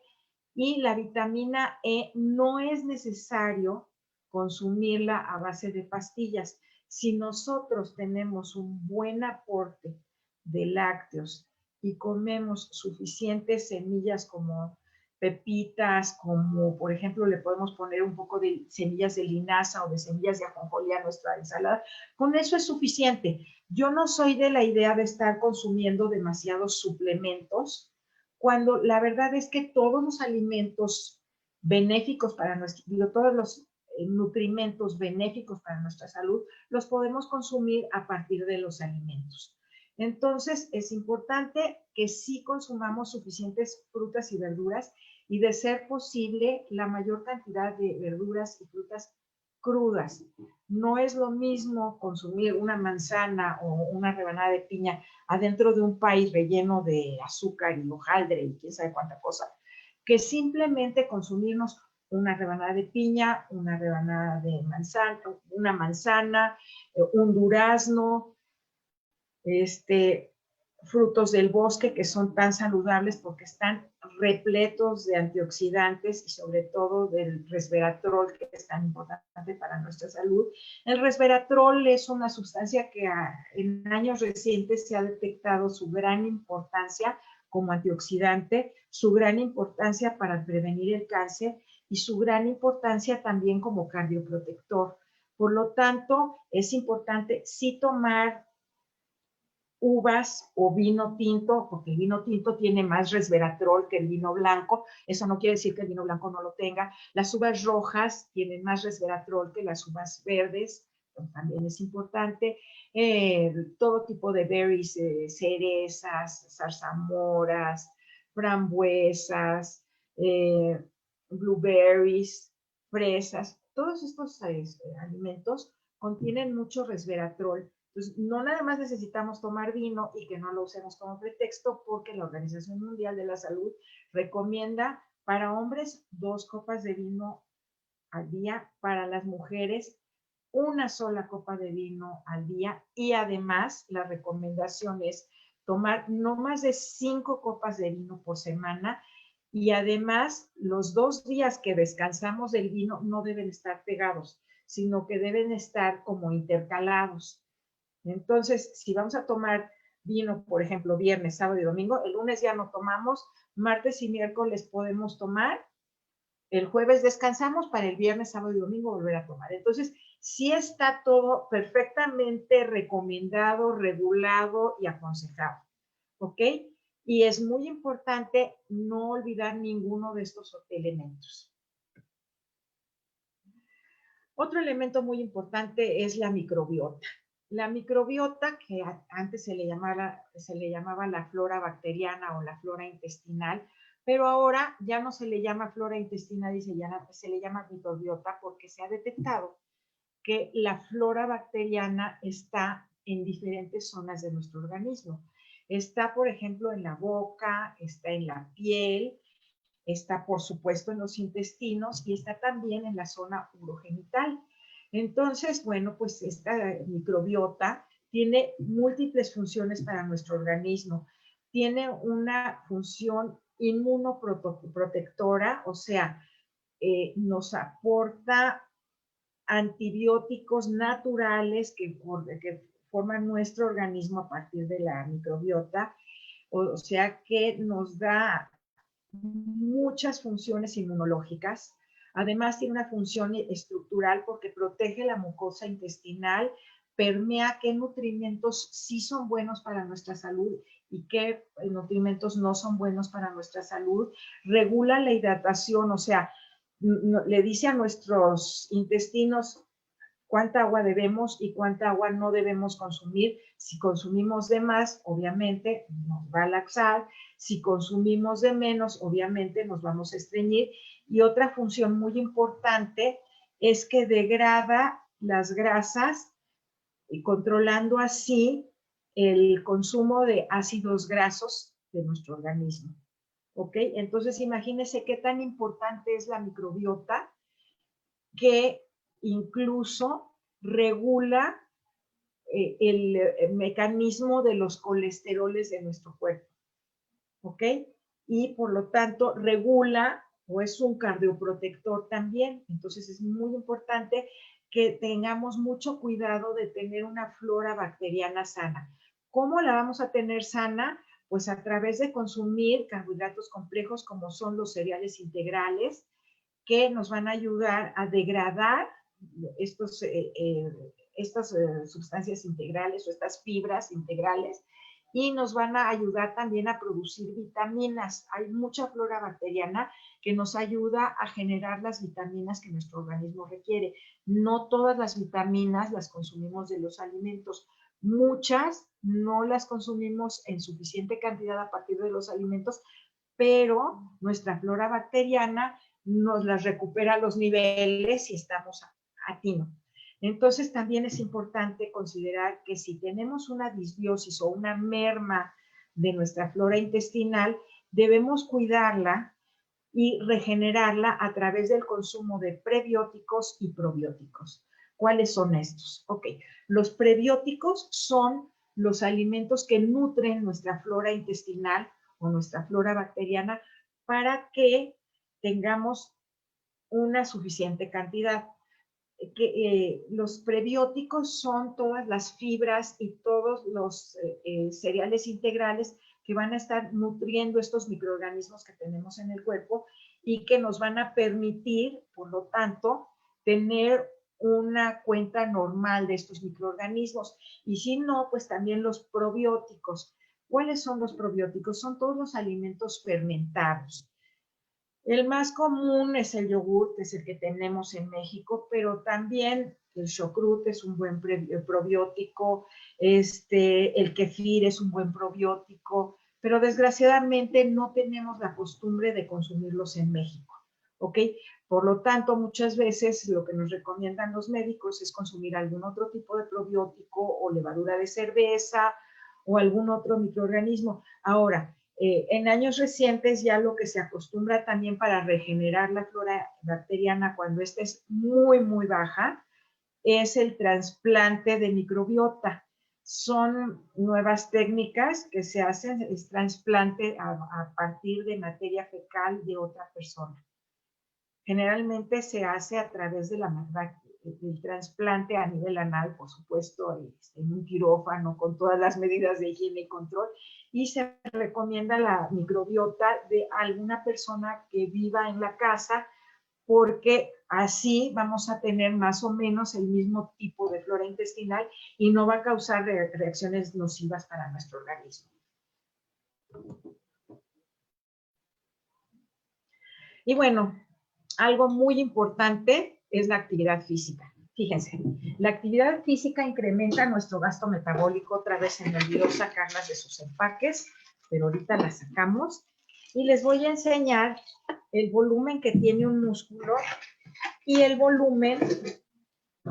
Y la vitamina E no es necesario consumirla a base de pastillas. Si nosotros tenemos un buen aporte de lácteos y comemos suficientes semillas como pepitas, como por ejemplo le podemos poner un poco de semillas de linaza o de semillas de ajonjolí a nuestra ensalada, con eso es suficiente. Yo no soy de la idea de estar consumiendo demasiados suplementos, cuando la verdad es que todos los alimentos benéficos para todos los nutrimentos benéficos para nuestra salud, los podemos consumir a partir de los alimentos. Entonces, es importante que sí consumamos suficientes frutas y verduras y, de ser posible, la mayor cantidad de verduras y frutas crudas. No es lo mismo consumir una manzana o una rebanada de piña adentro de un pay relleno de azúcar y hojaldre y quién sabe cuánta cosa, que simplemente consumirnos una rebanada de piña, una rebanada de manzana, una manzana, un durazno, frutos del bosque que son tan saludables porque están repletos de antioxidantes y sobre todo del resveratrol, que es tan importante para nuestra salud. El resveratrol es una sustancia que en años recientes se ha detectado su gran importancia como antioxidante, su gran importancia para prevenir el cáncer y su gran importancia también como cardioprotector. Por lo tanto, es importante sí tomar uvas o vino tinto, porque el vino tinto tiene más resveratrol que el vino blanco. Eso no quiere decir que el vino blanco no lo tenga. Las uvas rojas tienen más resveratrol que las uvas verdes, también es importante. Todo tipo de berries, cerezas, zarzamoras, frambuesas, blueberries, fresas, todos estos alimentos contienen mucho resveratrol. Entonces, no nada más necesitamos tomar vino y que no lo usemos como pretexto, porque la Organización Mundial de la Salud recomienda para hombres 2 copas de vino al día, para las mujeres una sola copa de vino al día, y además la recomendación es tomar no más de 5 copas de vino por semana, y además los 2 días que descansamos del vino no deben estar pegados, sino que deben estar como intercalados. Entonces, si vamos a tomar vino, por ejemplo, viernes, sábado y domingo, el lunes ya no tomamos, martes y miércoles podemos tomar, el jueves descansamos para el viernes, sábado y domingo volver a tomar. Entonces, sí está todo perfectamente recomendado, regulado y aconsejado, ¿ok? Y es muy importante no olvidar ninguno de estos elementos. Otro elemento muy importante es la microbiota. La microbiota, que antes se le llamaba la flora bacteriana o la flora intestinal, pero ahora ya no se le llama flora intestinal y se le llama microbiota, porque se ha detectado que la flora bacteriana está en diferentes zonas de nuestro organismo. Está, por ejemplo, en la boca, está en la piel, está, por supuesto, en los intestinos y está también en la zona urogenital. Entonces, bueno, pues esta microbiota tiene múltiples funciones para nuestro organismo. Tiene una función inmunoprotectora, o sea, nos aporta antibióticos naturales que forman nuestro organismo a partir de la microbiota, o sea, que nos da muchas funciones inmunológicas. Además, tiene una función estructural porque protege la mucosa intestinal, permea qué nutrimentos sí son buenos para nuestra salud y qué nutrimentos no son buenos para nuestra salud, regula la hidratación, o sea, le dice a nuestros intestinos cuánta agua debemos y cuánta agua no debemos consumir. Si consumimos de más, obviamente nos va a laxar. Si consumimos de menos, obviamente nos vamos a estreñir. Y otra función muy importante es que degrada las grasas, y controlando así el consumo de ácidos grasos de nuestro organismo. ¿Ok? Entonces, imagínense qué tan importante es la microbiota, que incluso regula el mecanismo de los colesteroles de nuestro cuerpo, ¿ok? Y por lo tanto regula o es un cardioprotector también. Entonces es muy importante que tengamos mucho cuidado de tener una flora bacteriana sana. ¿Cómo la vamos a tener sana? Pues a través de consumir carbohidratos complejos como son los cereales integrales, que nos van a ayudar a degradar estas sustancias integrales o estas fibras integrales, y nos van a ayudar también a producir vitaminas. Hay mucha flora bacteriana que nos ayuda a generar las vitaminas que nuestro organismo requiere. No todas las vitaminas las consumimos de los alimentos. Muchas no las consumimos en suficiente cantidad a partir de los alimentos, pero nuestra flora bacteriana nos las recupera a los niveles si estamos a tino. Entonces también es importante considerar que si tenemos una disbiosis o una merma de nuestra flora intestinal, debemos cuidarla y regenerarla a través del consumo de prebióticos y probióticos. ¿Cuáles son estos? Ok, los prebióticos son los alimentos que nutren nuestra flora intestinal o nuestra flora bacteriana para que tengamos una suficiente cantidad. Los prebióticos son todas las fibras y todos los cereales integrales que van a estar nutriendo estos microorganismos que tenemos en el cuerpo y que nos van a permitir, por lo tanto, tener una cuenta normal de estos microorganismos. Y si no, pues también los probióticos. ¿Cuáles son los probióticos? Son todos los alimentos fermentados. El más común es el yogur, que es el que tenemos en México, pero también el chucrut es un buen probiótico, el kefir es un buen probiótico, pero desgraciadamente no tenemos la costumbre de consumirlos en México, ¿ok? Por lo tanto, muchas veces lo que nos recomiendan los médicos es consumir algún otro tipo de probiótico o levadura de cerveza o algún otro microorganismo. Ahora, en años recientes ya lo que se acostumbra también para regenerar la flora bacteriana cuando esta es muy, muy baja, es el trasplante de microbiota. Son nuevas técnicas que se hacen, es trasplante a partir de materia fecal de otra persona. Generalmente se hace a través de del trasplante a nivel anal, por supuesto, en un quirófano con todas las medidas de higiene y control, y se recomienda la microbiota de alguna persona que viva en la casa, porque así vamos a tener más o menos el mismo tipo de flora intestinal y no va a causar reacciones nocivas para nuestro organismo. Y bueno, algo muy importante es la actividad física. Fíjense, la actividad física incrementa nuestro gasto metabólico. Otra vez se me olvidó sacarlas de sus empaques, pero ahorita las sacamos. Y les voy a enseñar el volumen que tiene un músculo y el volumen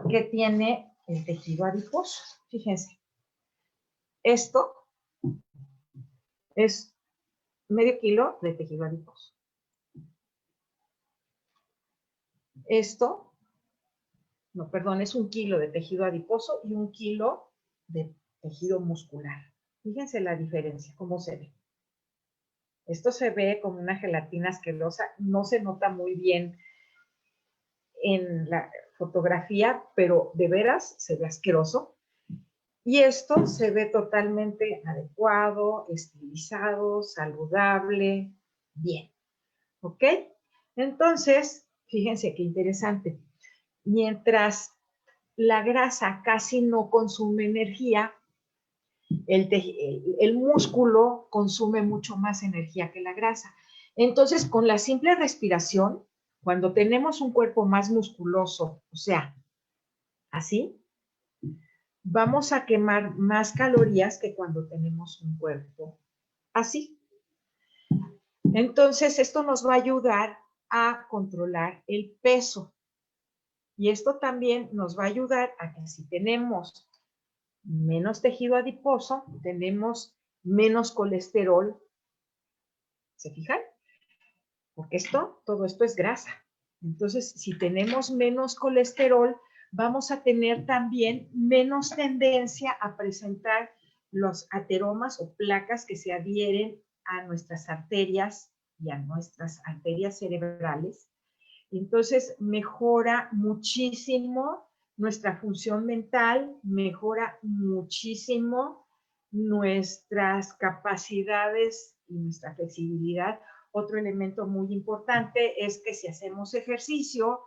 que tiene el tejido adiposo. Fíjense, esto es medio kilo de tejido adiposo. Esto, no, perdón, es 1 kilo de tejido adiposo y 1 kilo de tejido muscular. Fíjense la diferencia, cómo se ve. Esto se ve como una gelatina asquerosa, no se nota muy bien en la fotografía, pero de veras se ve asqueroso. Y esto se ve totalmente adecuado, estilizado, saludable, bien. ¿Ok? Entonces, fíjense qué interesante. Mientras la grasa casi no consume energía, el músculo consume mucho más energía que la grasa. Entonces, con la simple respiración, cuando tenemos un cuerpo más musculoso, o sea, así, vamos a quemar más calorías que cuando tenemos un cuerpo así. Entonces, esto nos va a ayudar a controlar el peso. Y esto también nos va a ayudar a que si tenemos menos tejido adiposo, tenemos menos colesterol. ¿Se fijan? Porque todo esto es grasa. Entonces, si tenemos menos colesterol, vamos a tener también menos tendencia a presentar los ateromas o placas que se adhieren a nuestras arterias y a nuestras arterias cerebrales. Entonces, mejora muchísimo nuestra función mental, mejora muchísimo nuestras capacidades y nuestra flexibilidad. Otro elemento muy importante es que si hacemos ejercicio,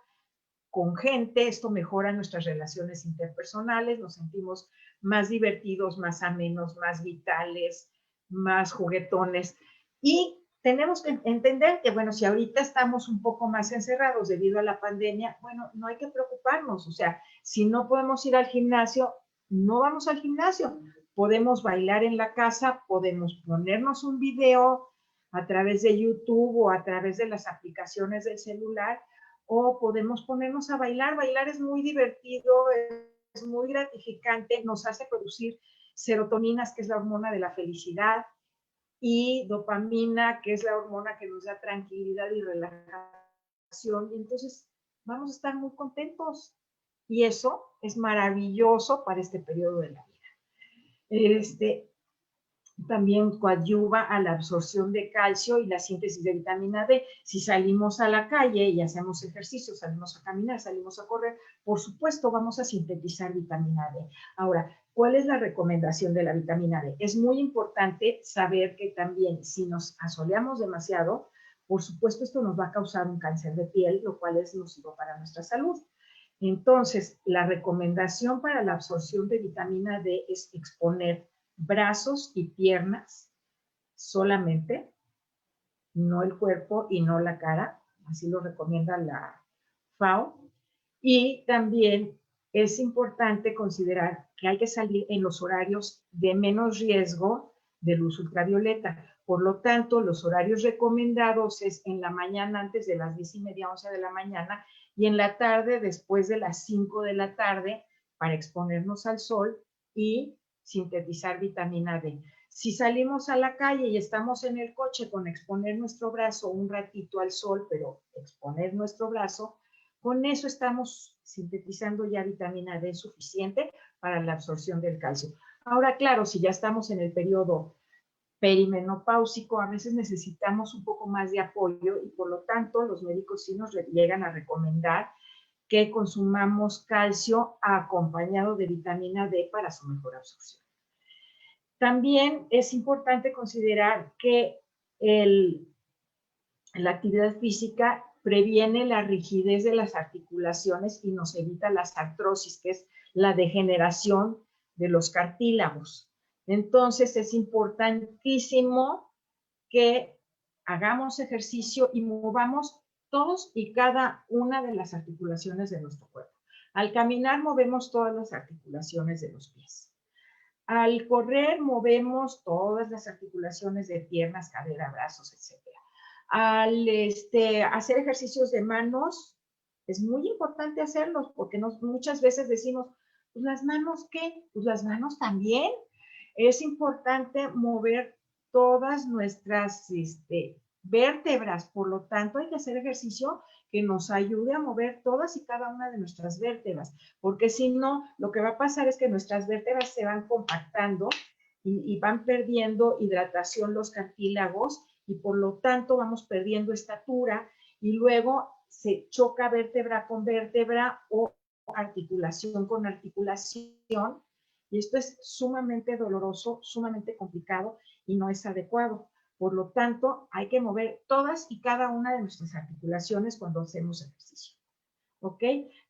con gente, esto mejora nuestras relaciones interpersonales, nos sentimos más divertidos, más amenos, más vitales, más juguetones. Y tenemos que entender que, bueno, si ahorita estamos un poco más encerrados debido a la pandemia, bueno, no hay que preocuparnos. O sea, si no podemos ir al gimnasio, no vamos al gimnasio. Podemos bailar en la casa, podemos ponernos un video a través de YouTube o a través de las aplicaciones del celular, o podemos ponernos a bailar. Bailar es muy divertido, es muy gratificante, nos hace producir serotoninas, que es la hormona de la felicidad, y dopamina, que es la hormona que nos da tranquilidad y relajación, y entonces vamos a estar muy contentos. Y eso es maravilloso para este periodo de la vida. También coadyuva a la absorción de calcio y la síntesis de vitamina D. Si salimos a la calle y hacemos ejercicio, salimos a caminar, salimos a correr, por supuesto vamos a sintetizar vitamina D. Ahora, ¿cuál es la recomendación de la vitamina D? Es muy importante saber que también si nos asoleamos demasiado, por supuesto esto nos va a causar un cáncer de piel, lo cual es nocivo para nuestra salud. Entonces, la recomendación para la absorción de vitamina D es exponer brazos y piernas solamente, no el cuerpo y no la cara, así lo recomienda la FAO. Y también es importante considerar que hay que salir en los horarios de menos riesgo de luz ultravioleta. Por lo tanto, los horarios recomendados es en la mañana antes de las 10:30, 11 de la mañana, y en la tarde después de las 5 de la tarde para exponernos al sol y sintetizar vitamina D. Si salimos a la calle y estamos en el coche con exponer nuestro brazo un ratito al sol, pero exponer nuestro brazo, con eso estamos sintetizando ya vitamina D suficiente para la absorción del calcio. Ahora, claro, si ya estamos en el periodo perimenopáusico, a veces necesitamos un poco más de apoyo y por lo tanto los médicos sí nos llegan a recomendar que consumamos calcio acompañado de vitamina D para su mejor absorción. También es importante considerar que la actividad física previene la rigidez de las articulaciones y nos evita las artrosis, que es la degeneración de los cartílagos. Entonces es importantísimo que hagamos ejercicio y movamos todos y cada una de las articulaciones de nuestro cuerpo. Al caminar movemos todas las articulaciones de los pies. Al correr movemos todas las articulaciones de piernas, cadera, brazos, etc. Al hacer ejercicios de manos, es muy importante hacerlos porque muchas veces decimos, pues las manos, ¿qué? Pues las manos también. Es importante mover todas nuestras vértebras, por lo tanto hay que hacer ejercicio que nos ayude a mover todas y cada una de nuestras vértebras, porque si no, lo que va a pasar es que nuestras vértebras se van compactando y van perdiendo hidratación los cartílagos y por lo tanto vamos perdiendo estatura y luego se choca vértebra con vértebra o articulación con articulación y esto es sumamente doloroso, sumamente complicado y no es adecuado. Por lo tanto, hay que mover todas y cada una de nuestras articulaciones cuando hacemos ejercicio. ¿Ok?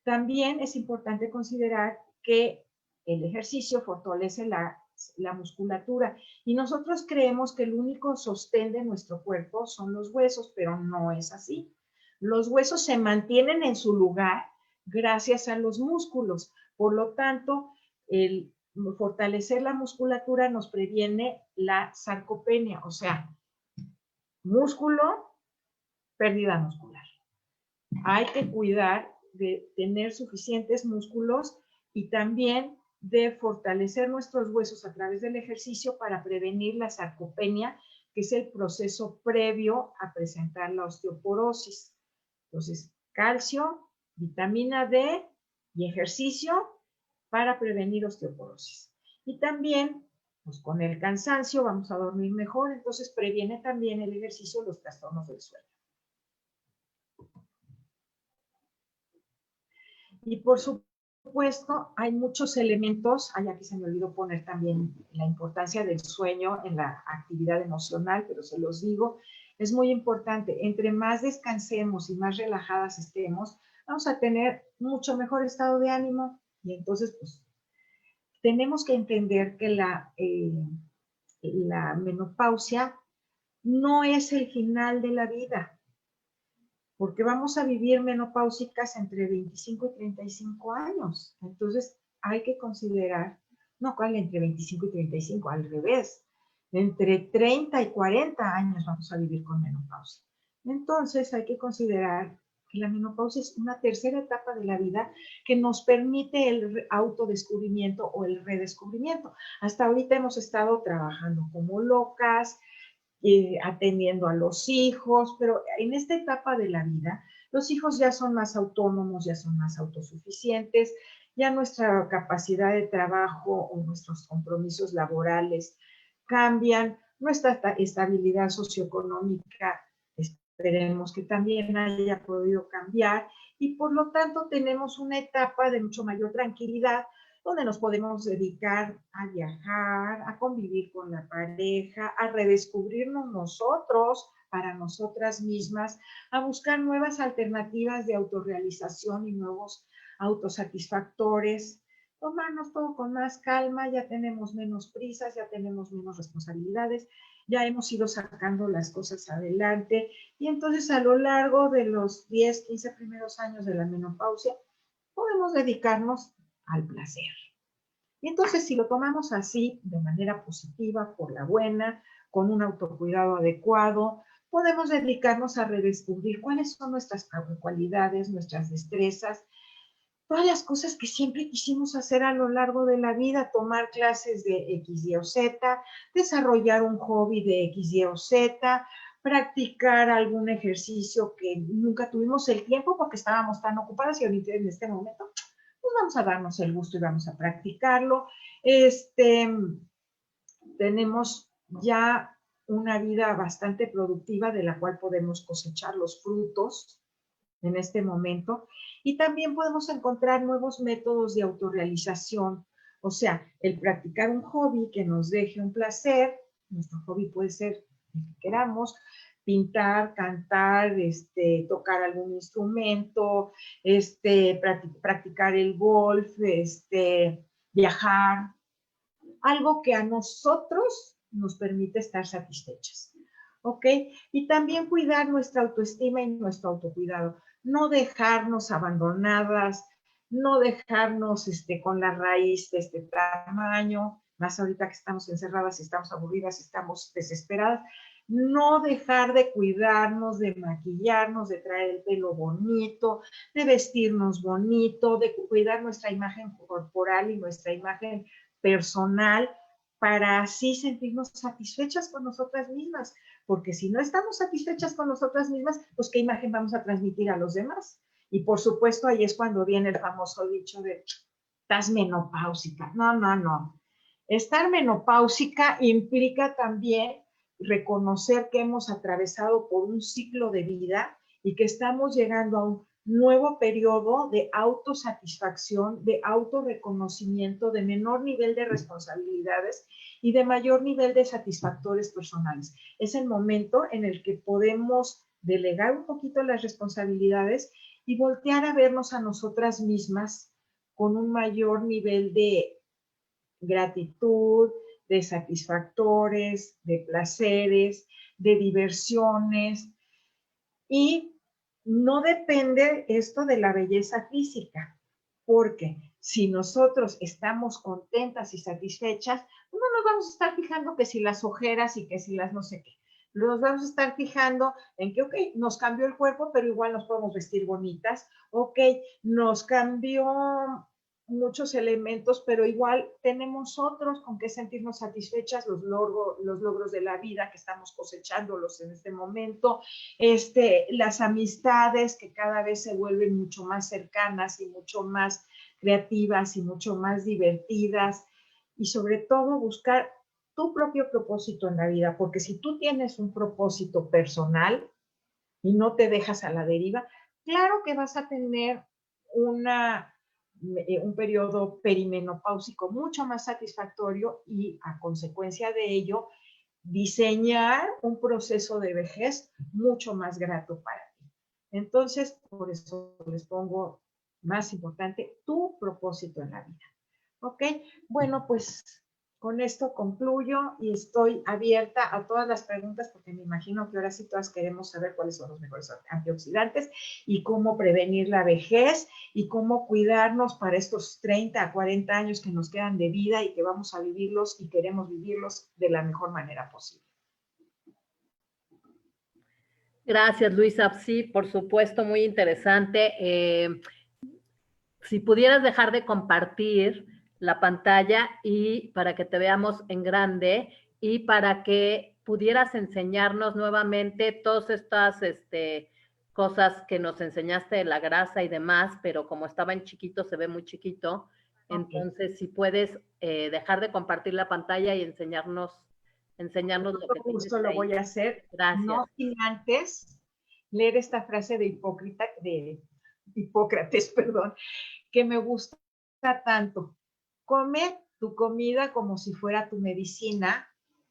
También es importante considerar que el ejercicio fortalece la musculatura y nosotros creemos que el único sostén de nuestro cuerpo son los huesos, pero no es así. Los huesos se mantienen en su lugar gracias a los músculos. Por lo tanto, el fortalecer la musculatura nos previene la sarcopenia, o sea, músculo, pérdida muscular. Hay que cuidar de tener suficientes músculos y también de fortalecer nuestros huesos a través del ejercicio para prevenir la sarcopenia, que es el proceso previo a presentar la osteoporosis. Entonces, calcio, vitamina D y ejercicio para prevenir osteoporosis. Y también, pues con el cansancio vamos a dormir mejor, entonces previene también el ejercicio los trastornos del sueño. Y por supuesto, hay muchos elementos, aquí se me olvidó poner también la importancia del sueño en la actividad emocional, pero se los digo, es muy importante, entre más descansemos y más relajadas estemos, vamos a tener mucho mejor estado de ánimo y entonces pues tenemos que entender que la menopausia no es el final de la vida, porque vamos a vivir menopáusicas entre 25 y 35 años. Entonces hay que considerar, no, ¿cuál entre 25 y 35? Al revés, entre 30 y 40 años vamos a vivir con menopausia. Entonces hay que considerar que la menopausia es una tercera etapa de la vida que nos permite el autodescubrimiento o el redescubrimiento. Hasta ahorita hemos estado trabajando como locas, atendiendo a los hijos, pero en esta etapa de la vida, los hijos ya son más autónomos, ya son más autosuficientes, ya nuestra capacidad de trabajo o nuestros compromisos laborales cambian, nuestra estabilidad socioeconómica, esperemos que también haya podido cambiar, y por lo tanto tenemos una etapa de mucho mayor tranquilidad, donde nos podemos dedicar a viajar, a convivir con la pareja, a redescubrirnos nosotros para nosotras mismas, a buscar nuevas alternativas de autorrealización y nuevos autosatisfactores, tomarnos todo con más calma, ya tenemos menos prisas, ya tenemos menos responsabilidades, ya hemos ido sacando las cosas adelante y entonces a lo largo de los 10, 15 primeros años de la menopausia podemos dedicarnos al placer. Y entonces, si lo tomamos así, de manera positiva, por la buena, con un autocuidado adecuado, podemos dedicarnos a redescubrir cuáles son nuestras cualidades, nuestras destrezas, todas las cosas que siempre quisimos hacer a lo largo de la vida, tomar clases de X, Y o Z, desarrollar un hobby de X, Y o Z, practicar algún ejercicio que nunca tuvimos el tiempo porque estábamos tan ocupadas y ahorita en este momento pues vamos a darnos el gusto y vamos a practicarlo. Tenemos ya una vida bastante productiva de la cual podemos cosechar los frutos en este momento y también podemos encontrar nuevos métodos de autorrealización, o sea, el practicar un hobby que nos deje un placer, nuestro hobby puede ser el que queramos, pintar, cantar, tocar algún instrumento, practicar el golf, viajar, algo que a nosotros nos permite estar satisfechas, ¿ok? Y también cuidar nuestra autoestima y nuestro autocuidado, no dejarnos abandonadas, no dejarnos con la raíz de este tamaño, más ahorita que estamos encerradas, estamos aburridas, estamos desesperadas, no dejar de cuidarnos, de maquillarnos, de traer el pelo bonito, de vestirnos bonito, de cuidar nuestra imagen corporal y nuestra imagen personal para así sentirnos satisfechas con nosotras mismas, porque si no estamos satisfechas con nosotras mismas, pues qué imagen vamos a transmitir a los demás. Y por supuesto ahí es cuando viene el famoso dicho de estás menopáusica. No, no, no. Estar menopáusica implica también reconocer que hemos atravesado por un ciclo de vida y que estamos llegando a un nuevo periodo de autosatisfacción, de autorreconocimiento, de menor nivel de responsabilidades y de mayor nivel de satisfactores personales. Es el momento en el que podemos delegar un poquito las responsabilidades y voltear a vernos a nosotras mismas con un mayor nivel de gratitud, de satisfactores, de placeres, de diversiones. Y no depende esto de la belleza física, porque si nosotros estamos contentas y satisfechas, no nos vamos a estar fijando que si las ojeras y que si las no sé qué. Nos vamos a estar fijando en que, ok, nos cambió el cuerpo, pero igual nos podemos vestir bonitas. Ok, nos cambió muchos elementos, pero igual tenemos otros con que sentirnos satisfechas, los logros de la vida que estamos cosechándolos en este momento, las amistades que cada vez se vuelven mucho más cercanas y mucho más creativas y mucho más divertidas, y sobre todo buscar tu propio propósito en la vida, porque si tú tienes un propósito personal y no te dejas a la deriva, claro que vas a tener un periodo perimenopáusico mucho más satisfactorio y a consecuencia de ello diseñar un proceso de vejez mucho más grato para ti. Entonces, por eso les pongo más importante, tu propósito en la vida. ¿Ok? Bueno, pues con esto concluyo y estoy abierta a todas las preguntas porque me imagino que ahora sí todas queremos saber cuáles son los mejores antioxidantes y cómo prevenir la vejez y cómo cuidarnos para estos 30 a 40 años que nos quedan de vida y que vamos a vivirlos y queremos vivirlos de la mejor manera posible. Gracias, Luisa. Sí, por supuesto, muy interesante. Si pudieras dejar de compartir la pantalla y para que te veamos en grande y para que pudieras enseñarnos nuevamente todas estas cosas que nos enseñaste de la grasa y demás, pero como estaba en chiquito, se ve muy chiquito. Entonces, si puedes dejar de compartir la pantalla y enseñarnos lo que Con tienes gusto lo ahí. voy a hacer. Gracias. No sin antes leer esta frase de Hipócrates, perdón, que me gusta tanto. Come tu comida como si fuera tu medicina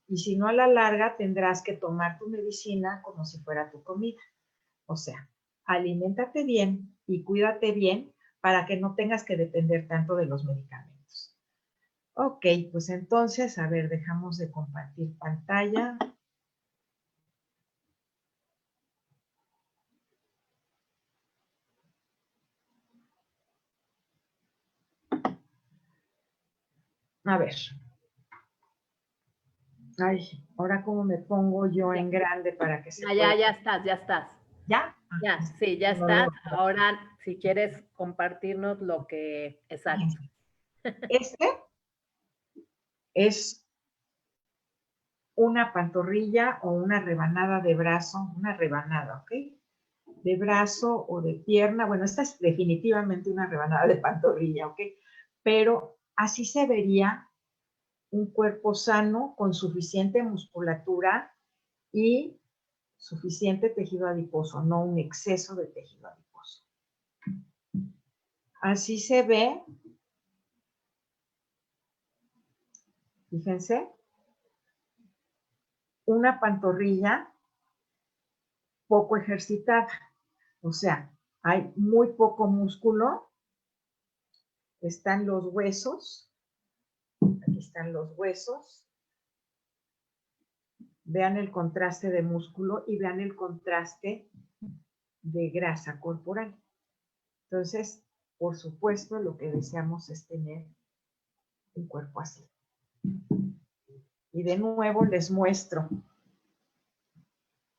y si no, a la larga tendrás que tomar tu medicina como si fuera tu comida. O sea, aliméntate bien y cuídate bien para que no tengas que depender tanto de los medicamentos. Ok, pues entonces, a ver, dejamos de compartir pantalla. A ver. Ay, ahora cómo me pongo yo en grande para que se pueda. Ya estás, ya estás. ¿Ya? Ya, sí, ya estás. Ahora, si quieres compartirnos lo que... Exacto. Este es una pantorrilla o una rebanada de brazo, una rebanada, ¿ok? De brazo o de pierna. Bueno, esta es definitivamente una rebanada de pantorrilla, ¿ok? Pero así se vería un cuerpo sano con suficiente musculatura y suficiente tejido adiposo, no un exceso de tejido adiposo. Así se ve, fíjense, una pantorrilla poco ejercitada, o sea, hay muy poco músculo, están los huesos, aquí están los huesos, vean el contraste de músculo y vean el contraste de grasa corporal. Entonces, por supuesto, lo que deseamos es tener un cuerpo así. Y de nuevo les muestro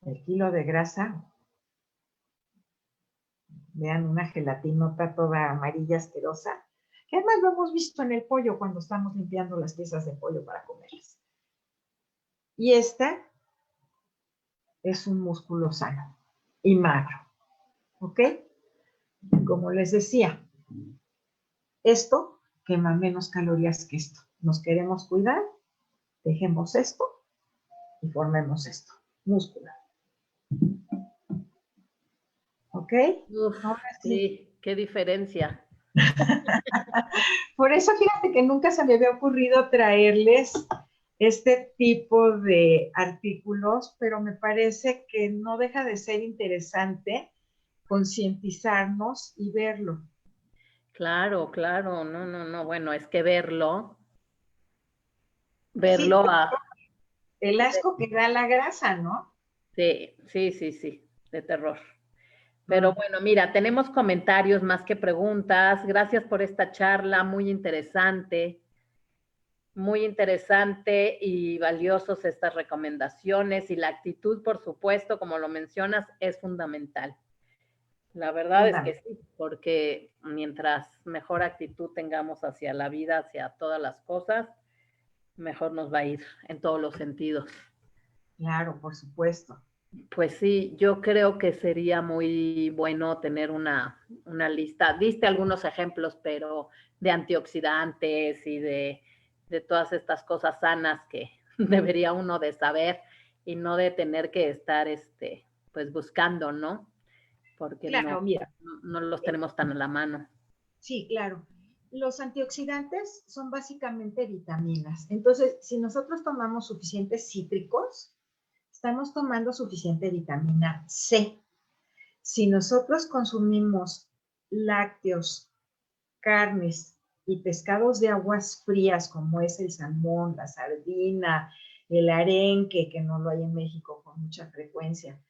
el kilo de grasa. Vean una gelatinota toda amarilla asquerosa, que además lo hemos visto en el pollo cuando estamos limpiando las piezas de pollo para comerlas. Y esta es un músculo sano y magro, ¿ok? Como les decía, esto quema menos calorías que esto. Nos queremos cuidar, dejemos esto y formemos esto, músculo. ¿Ok? Uf, ahora sí, qué diferencia. Por eso fíjate que nunca se me había ocurrido traerles este tipo de artículos, pero me parece que no deja de ser interesante concientizarnos y verlo. Claro, claro, no, bueno, es que verlo Sí, a... el asco que da la grasa, ¿no? Sí, de terror. Pero bueno, mira, tenemos comentarios más que preguntas. Gracias por esta charla, muy interesante y valiosos estas recomendaciones y la actitud, por supuesto, como lo mencionas, es fundamental. La verdad es que sí, porque mientras mejor actitud tengamos hacia la vida, hacia todas las cosas, mejor nos va a ir en todos los sentidos. Claro, por supuesto. Pues sí, yo creo que sería muy bueno tener una lista. Diste algunos ejemplos, pero de antioxidantes y de todas estas cosas sanas que debería uno de saber y no de tener que estar pues buscando, ¿no? Porque Claro, mira. No los tenemos tan a la mano. Sí, claro. Los antioxidantes son básicamente vitaminas. Entonces, si nosotros tomamos suficientes cítricos, estamos tomando suficiente vitamina C. Si nosotros consumimos lácteos, carnes y pescados de aguas frías, como es el salmón, la sardina, el arenque, que no lo hay en México con mucha frecuencia,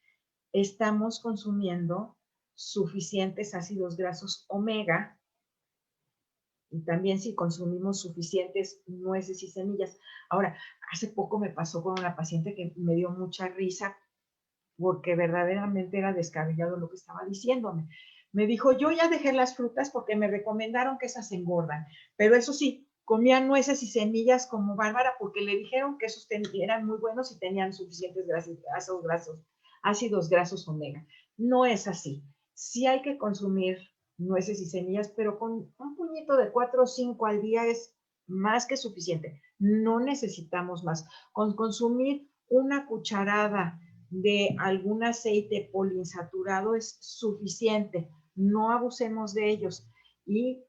estamos consumiendo suficientes ácidos grasos omega, y también si consumimos suficientes nueces y semillas. Ahora, hace poco me pasó con una paciente que me dio mucha risa porque verdaderamente era descabellado lo que estaba diciéndome. Me dijo, yo ya dejé las frutas porque me recomendaron que esas engordan, pero eso sí, comía nueces y semillas como bárbara porque le dijeron que esos eran muy buenos y tenían suficientes ácidos grasos omega. No es así. Sí hay que consumir nueces y semillas, pero con un puñito de 4 o 5 al día es más que suficiente. No necesitamos más. Con consumir una cucharada de algún aceite poliinsaturado es suficiente. No abusemos de ellos. Y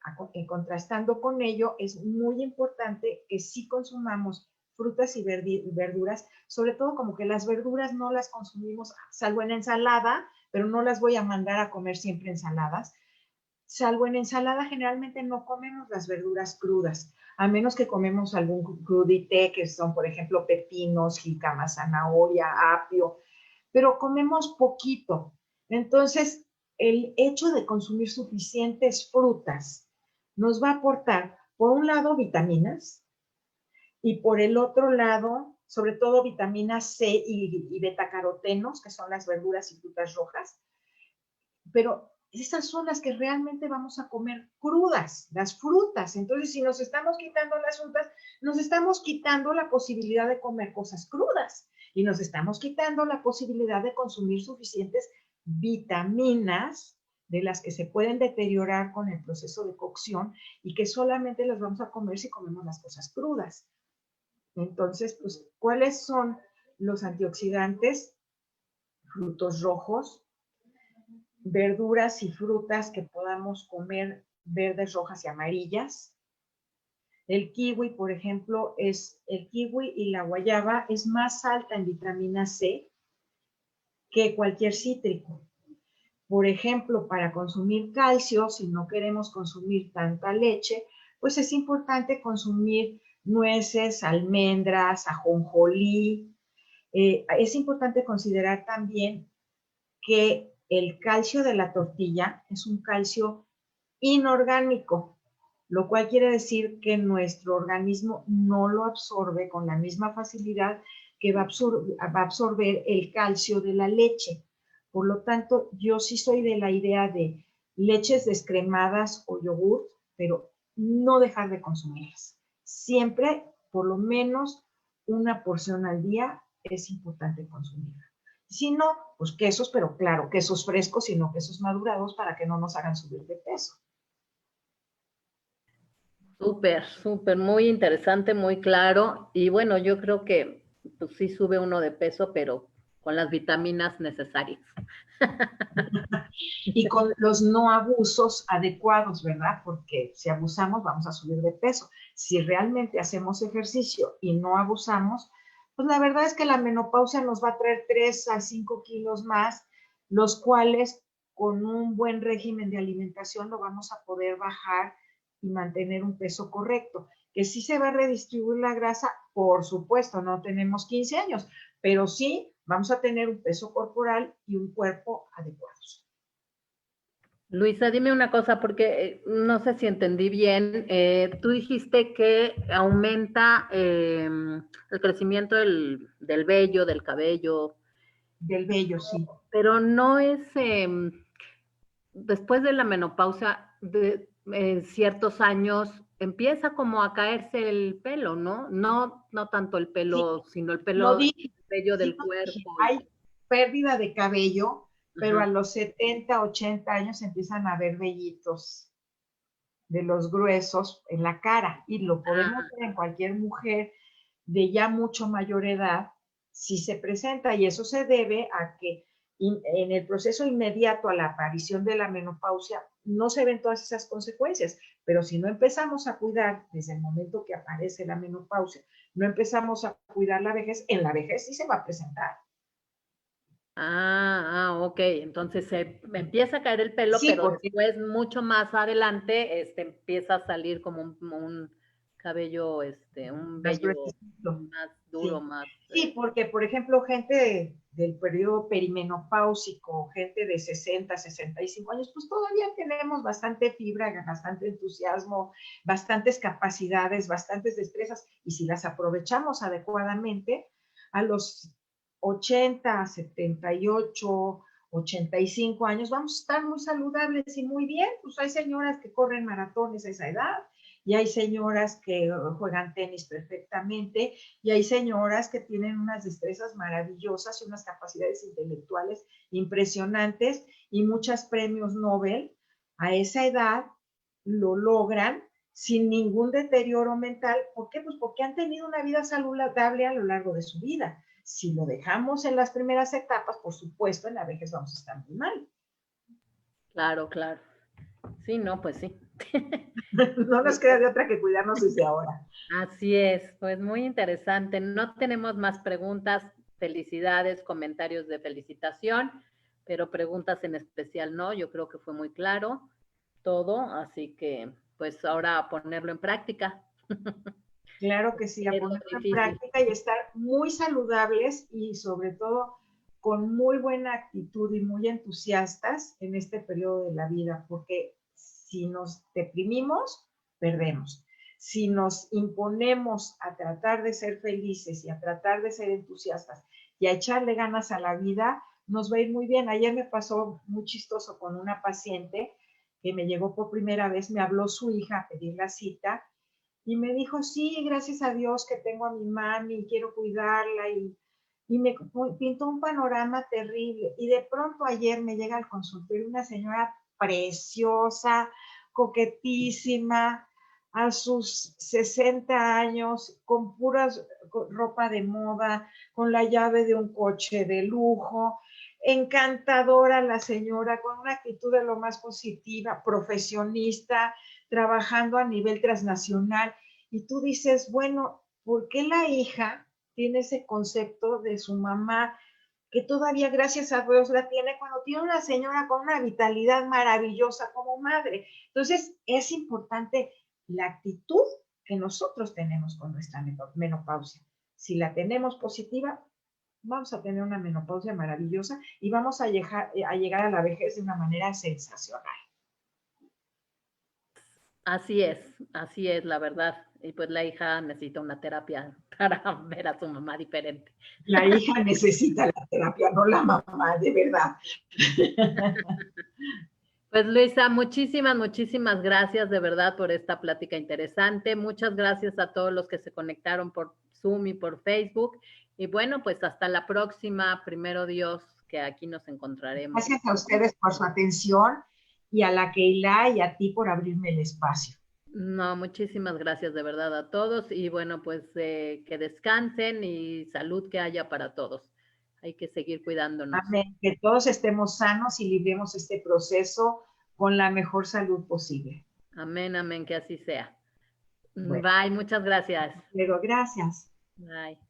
contrastando con ello, es muy importante que sí consumamos frutas y verduras, sobre todo como que las verduras no las consumimos, salvo en ensalada, pero no las voy a mandar a comer siempre ensaladas. Salvo en ensalada, generalmente no comemos las verduras crudas, a menos que comemos algún crudité, que son, por ejemplo, pepinos, jícama, zanahoria, apio, pero comemos poquito. Entonces, el hecho de consumir suficientes frutas nos va a aportar, por un lado, vitaminas y por el otro lado, sobre todo vitamina C y betacarotenos, que son las verduras y frutas rojas, pero esas son las que realmente vamos a comer crudas, las frutas. Entonces, si nos estamos quitando las frutas, nos estamos quitando la posibilidad de comer cosas crudas y nos estamos quitando la posibilidad de consumir suficientes vitaminas de las que se pueden deteriorar con el proceso de cocción y que solamente las vamos a comer si comemos las cosas crudas. Entonces, pues, ¿cuáles son los antioxidantes? Frutos rojos, verduras y frutas que podamos comer verdes, rojas y amarillas. El kiwi, por ejemplo, el kiwi y la guayaba es más alta en vitamina C que cualquier cítrico. Por ejemplo, para consumir calcio, si no queremos consumir tanta leche, pues es importante consumir nueces, almendras, ajonjolí. Es importante considerar también que el calcio de la tortilla es un calcio inorgánico, lo cual quiere decir que nuestro organismo no lo absorbe con la misma facilidad que va a absorber el calcio de la leche. Por lo tanto, yo sí soy de la idea de leches descremadas o yogur, pero no dejar de consumirlas. Siempre, por lo menos, una porción al día es importante consumirla. Si no, pues quesos, pero claro, quesos frescos y no quesos madurados para que no nos hagan subir de peso. Súper, súper, muy interesante, muy claro. Y bueno, yo creo que pues sí sube uno de peso, pero con las vitaminas necesarias. Y con los no abusos adecuados, ¿verdad? Porque si abusamos vamos a subir de peso. Si realmente hacemos ejercicio y no abusamos, pues la verdad es que la menopausia nos va a traer 3 a 5 kilos más, los cuales con un buen régimen de alimentación lo vamos a poder bajar y mantener un peso correcto. Que sí se va a redistribuir la grasa, por supuesto, no tenemos 15 años, pero sí vamos a tener un peso corporal y un cuerpo adecuados. Luisa, dime una cosa, porque no sé si entendí bien. Tú dijiste que aumenta el crecimiento del vello, del cabello, Del vello, sí. pero no es después de la menopausia, en ciertos años, empieza como a caerse el pelo, ¿no? No, no tanto el Sí, pelo, sino el lo pelo, dije, el vello sí del lo dije. cuerpo. Hay pérdida de cabello, pero a Ajá. los 70, 80 años empiezan a haber vellitos de los gruesos en la cara y lo podemos ver en cualquier mujer de ya mucho mayor edad si se presenta y eso se debe a que en el proceso inmediato a la aparición de la menopausia no se ven todas esas consecuencias, pero si no empezamos a cuidar desde el momento que aparece la menopausia, no empezamos a cuidar la vejez, en la vejez sí se va a presentar. Ok, entonces se me empieza a caer el pelo, Sí, pero porque después, mucho más adelante, empieza a salir como un cabello, un más vello gruesecito. más duro, Sí. más, Sí, porque, por ejemplo, gente del periodo perimenopáusico, gente de 60, 65 años, pues todavía tenemos bastante fibra, bastante entusiasmo, bastantes capacidades, bastantes destrezas, y si las aprovechamos adecuadamente, a los 80, 78, 85 años, vamos a estar muy saludables y muy bien. Pues hay señoras que corren maratones a esa edad, y hay señoras que juegan tenis perfectamente, y hay señoras que tienen unas destrezas maravillosas y unas capacidades intelectuales impresionantes, y muchos premios Nobel a esa edad lo logran sin ningún deterioro mental. ¿Por qué? Pues porque han tenido una vida saludable a lo largo de su vida. Si lo dejamos en las primeras etapas, por supuesto, en la vejez vamos a estar muy mal. claro, claro. Sí, no, pues sí. No nos queda de otra que cuidarnos desde ahora. Así es, pues muy interesante. No tenemos más preguntas, felicidades, comentarios de felicitación, pero preguntas en especial no. Yo creo que fue muy claro todo, así que pues ahora a ponerlo en práctica. Claro que sí, a Es lo ponerlo en difícil. práctica y estar muy saludables y sobre todo con muy buena actitud y muy entusiastas en este periodo de la vida, porque si nos deprimimos, perdemos. Si nos imponemos a tratar de ser felices y a tratar de ser entusiastas y a echarle ganas a la vida, nos va a ir muy bien. Ayer me pasó muy chistoso con una paciente que me llegó por primera vez, me habló su hija a pedir la cita y me dijo, sí, gracias a Dios que tengo a mi mami y quiero cuidarla, y me pintó un panorama terrible. Y de pronto ayer me llega al consultorio una señora preciosa, coquetísima, a sus 60 años, con puras ropa de moda, con la llave de un coche de lujo, encantadora la señora, con una actitud de lo más positiva, profesionista, trabajando a nivel transnacional. Y tú dices, bueno, ¿por qué la hija tiene ese concepto de su mamá, que todavía, gracias a Dios, la tiene cuando tiene una señora con una vitalidad maravillosa como madre? Entonces, es importante la actitud que nosotros tenemos con nuestra menopausia. Si la tenemos positiva, vamos a tener una menopausia maravillosa y vamos a llegar a la vejez de una manera sensacional. Así es, la verdad. Y pues la hija necesita una terapia para ver a su mamá diferente. La hija necesita la terapia, no la mamá, de verdad. Pues Luisa, muchísimas gracias de verdad por esta plática interesante. Muchas gracias a todos los que se conectaron por Zoom y por Facebook. Y bueno, pues hasta la próxima, primero Dios, que aquí nos encontraremos. Gracias a ustedes por su atención y a la Keila y a ti por abrirme el espacio. No, muchísimas gracias de verdad a todos y bueno, pues que descansen y salud que haya para todos. Hay que seguir cuidándonos. Amén. Que todos estemos sanos y libremos este proceso con la mejor salud posible. Amén, amén, que así sea. Bueno, Bye, muchas gracias. luego, gracias. Bye.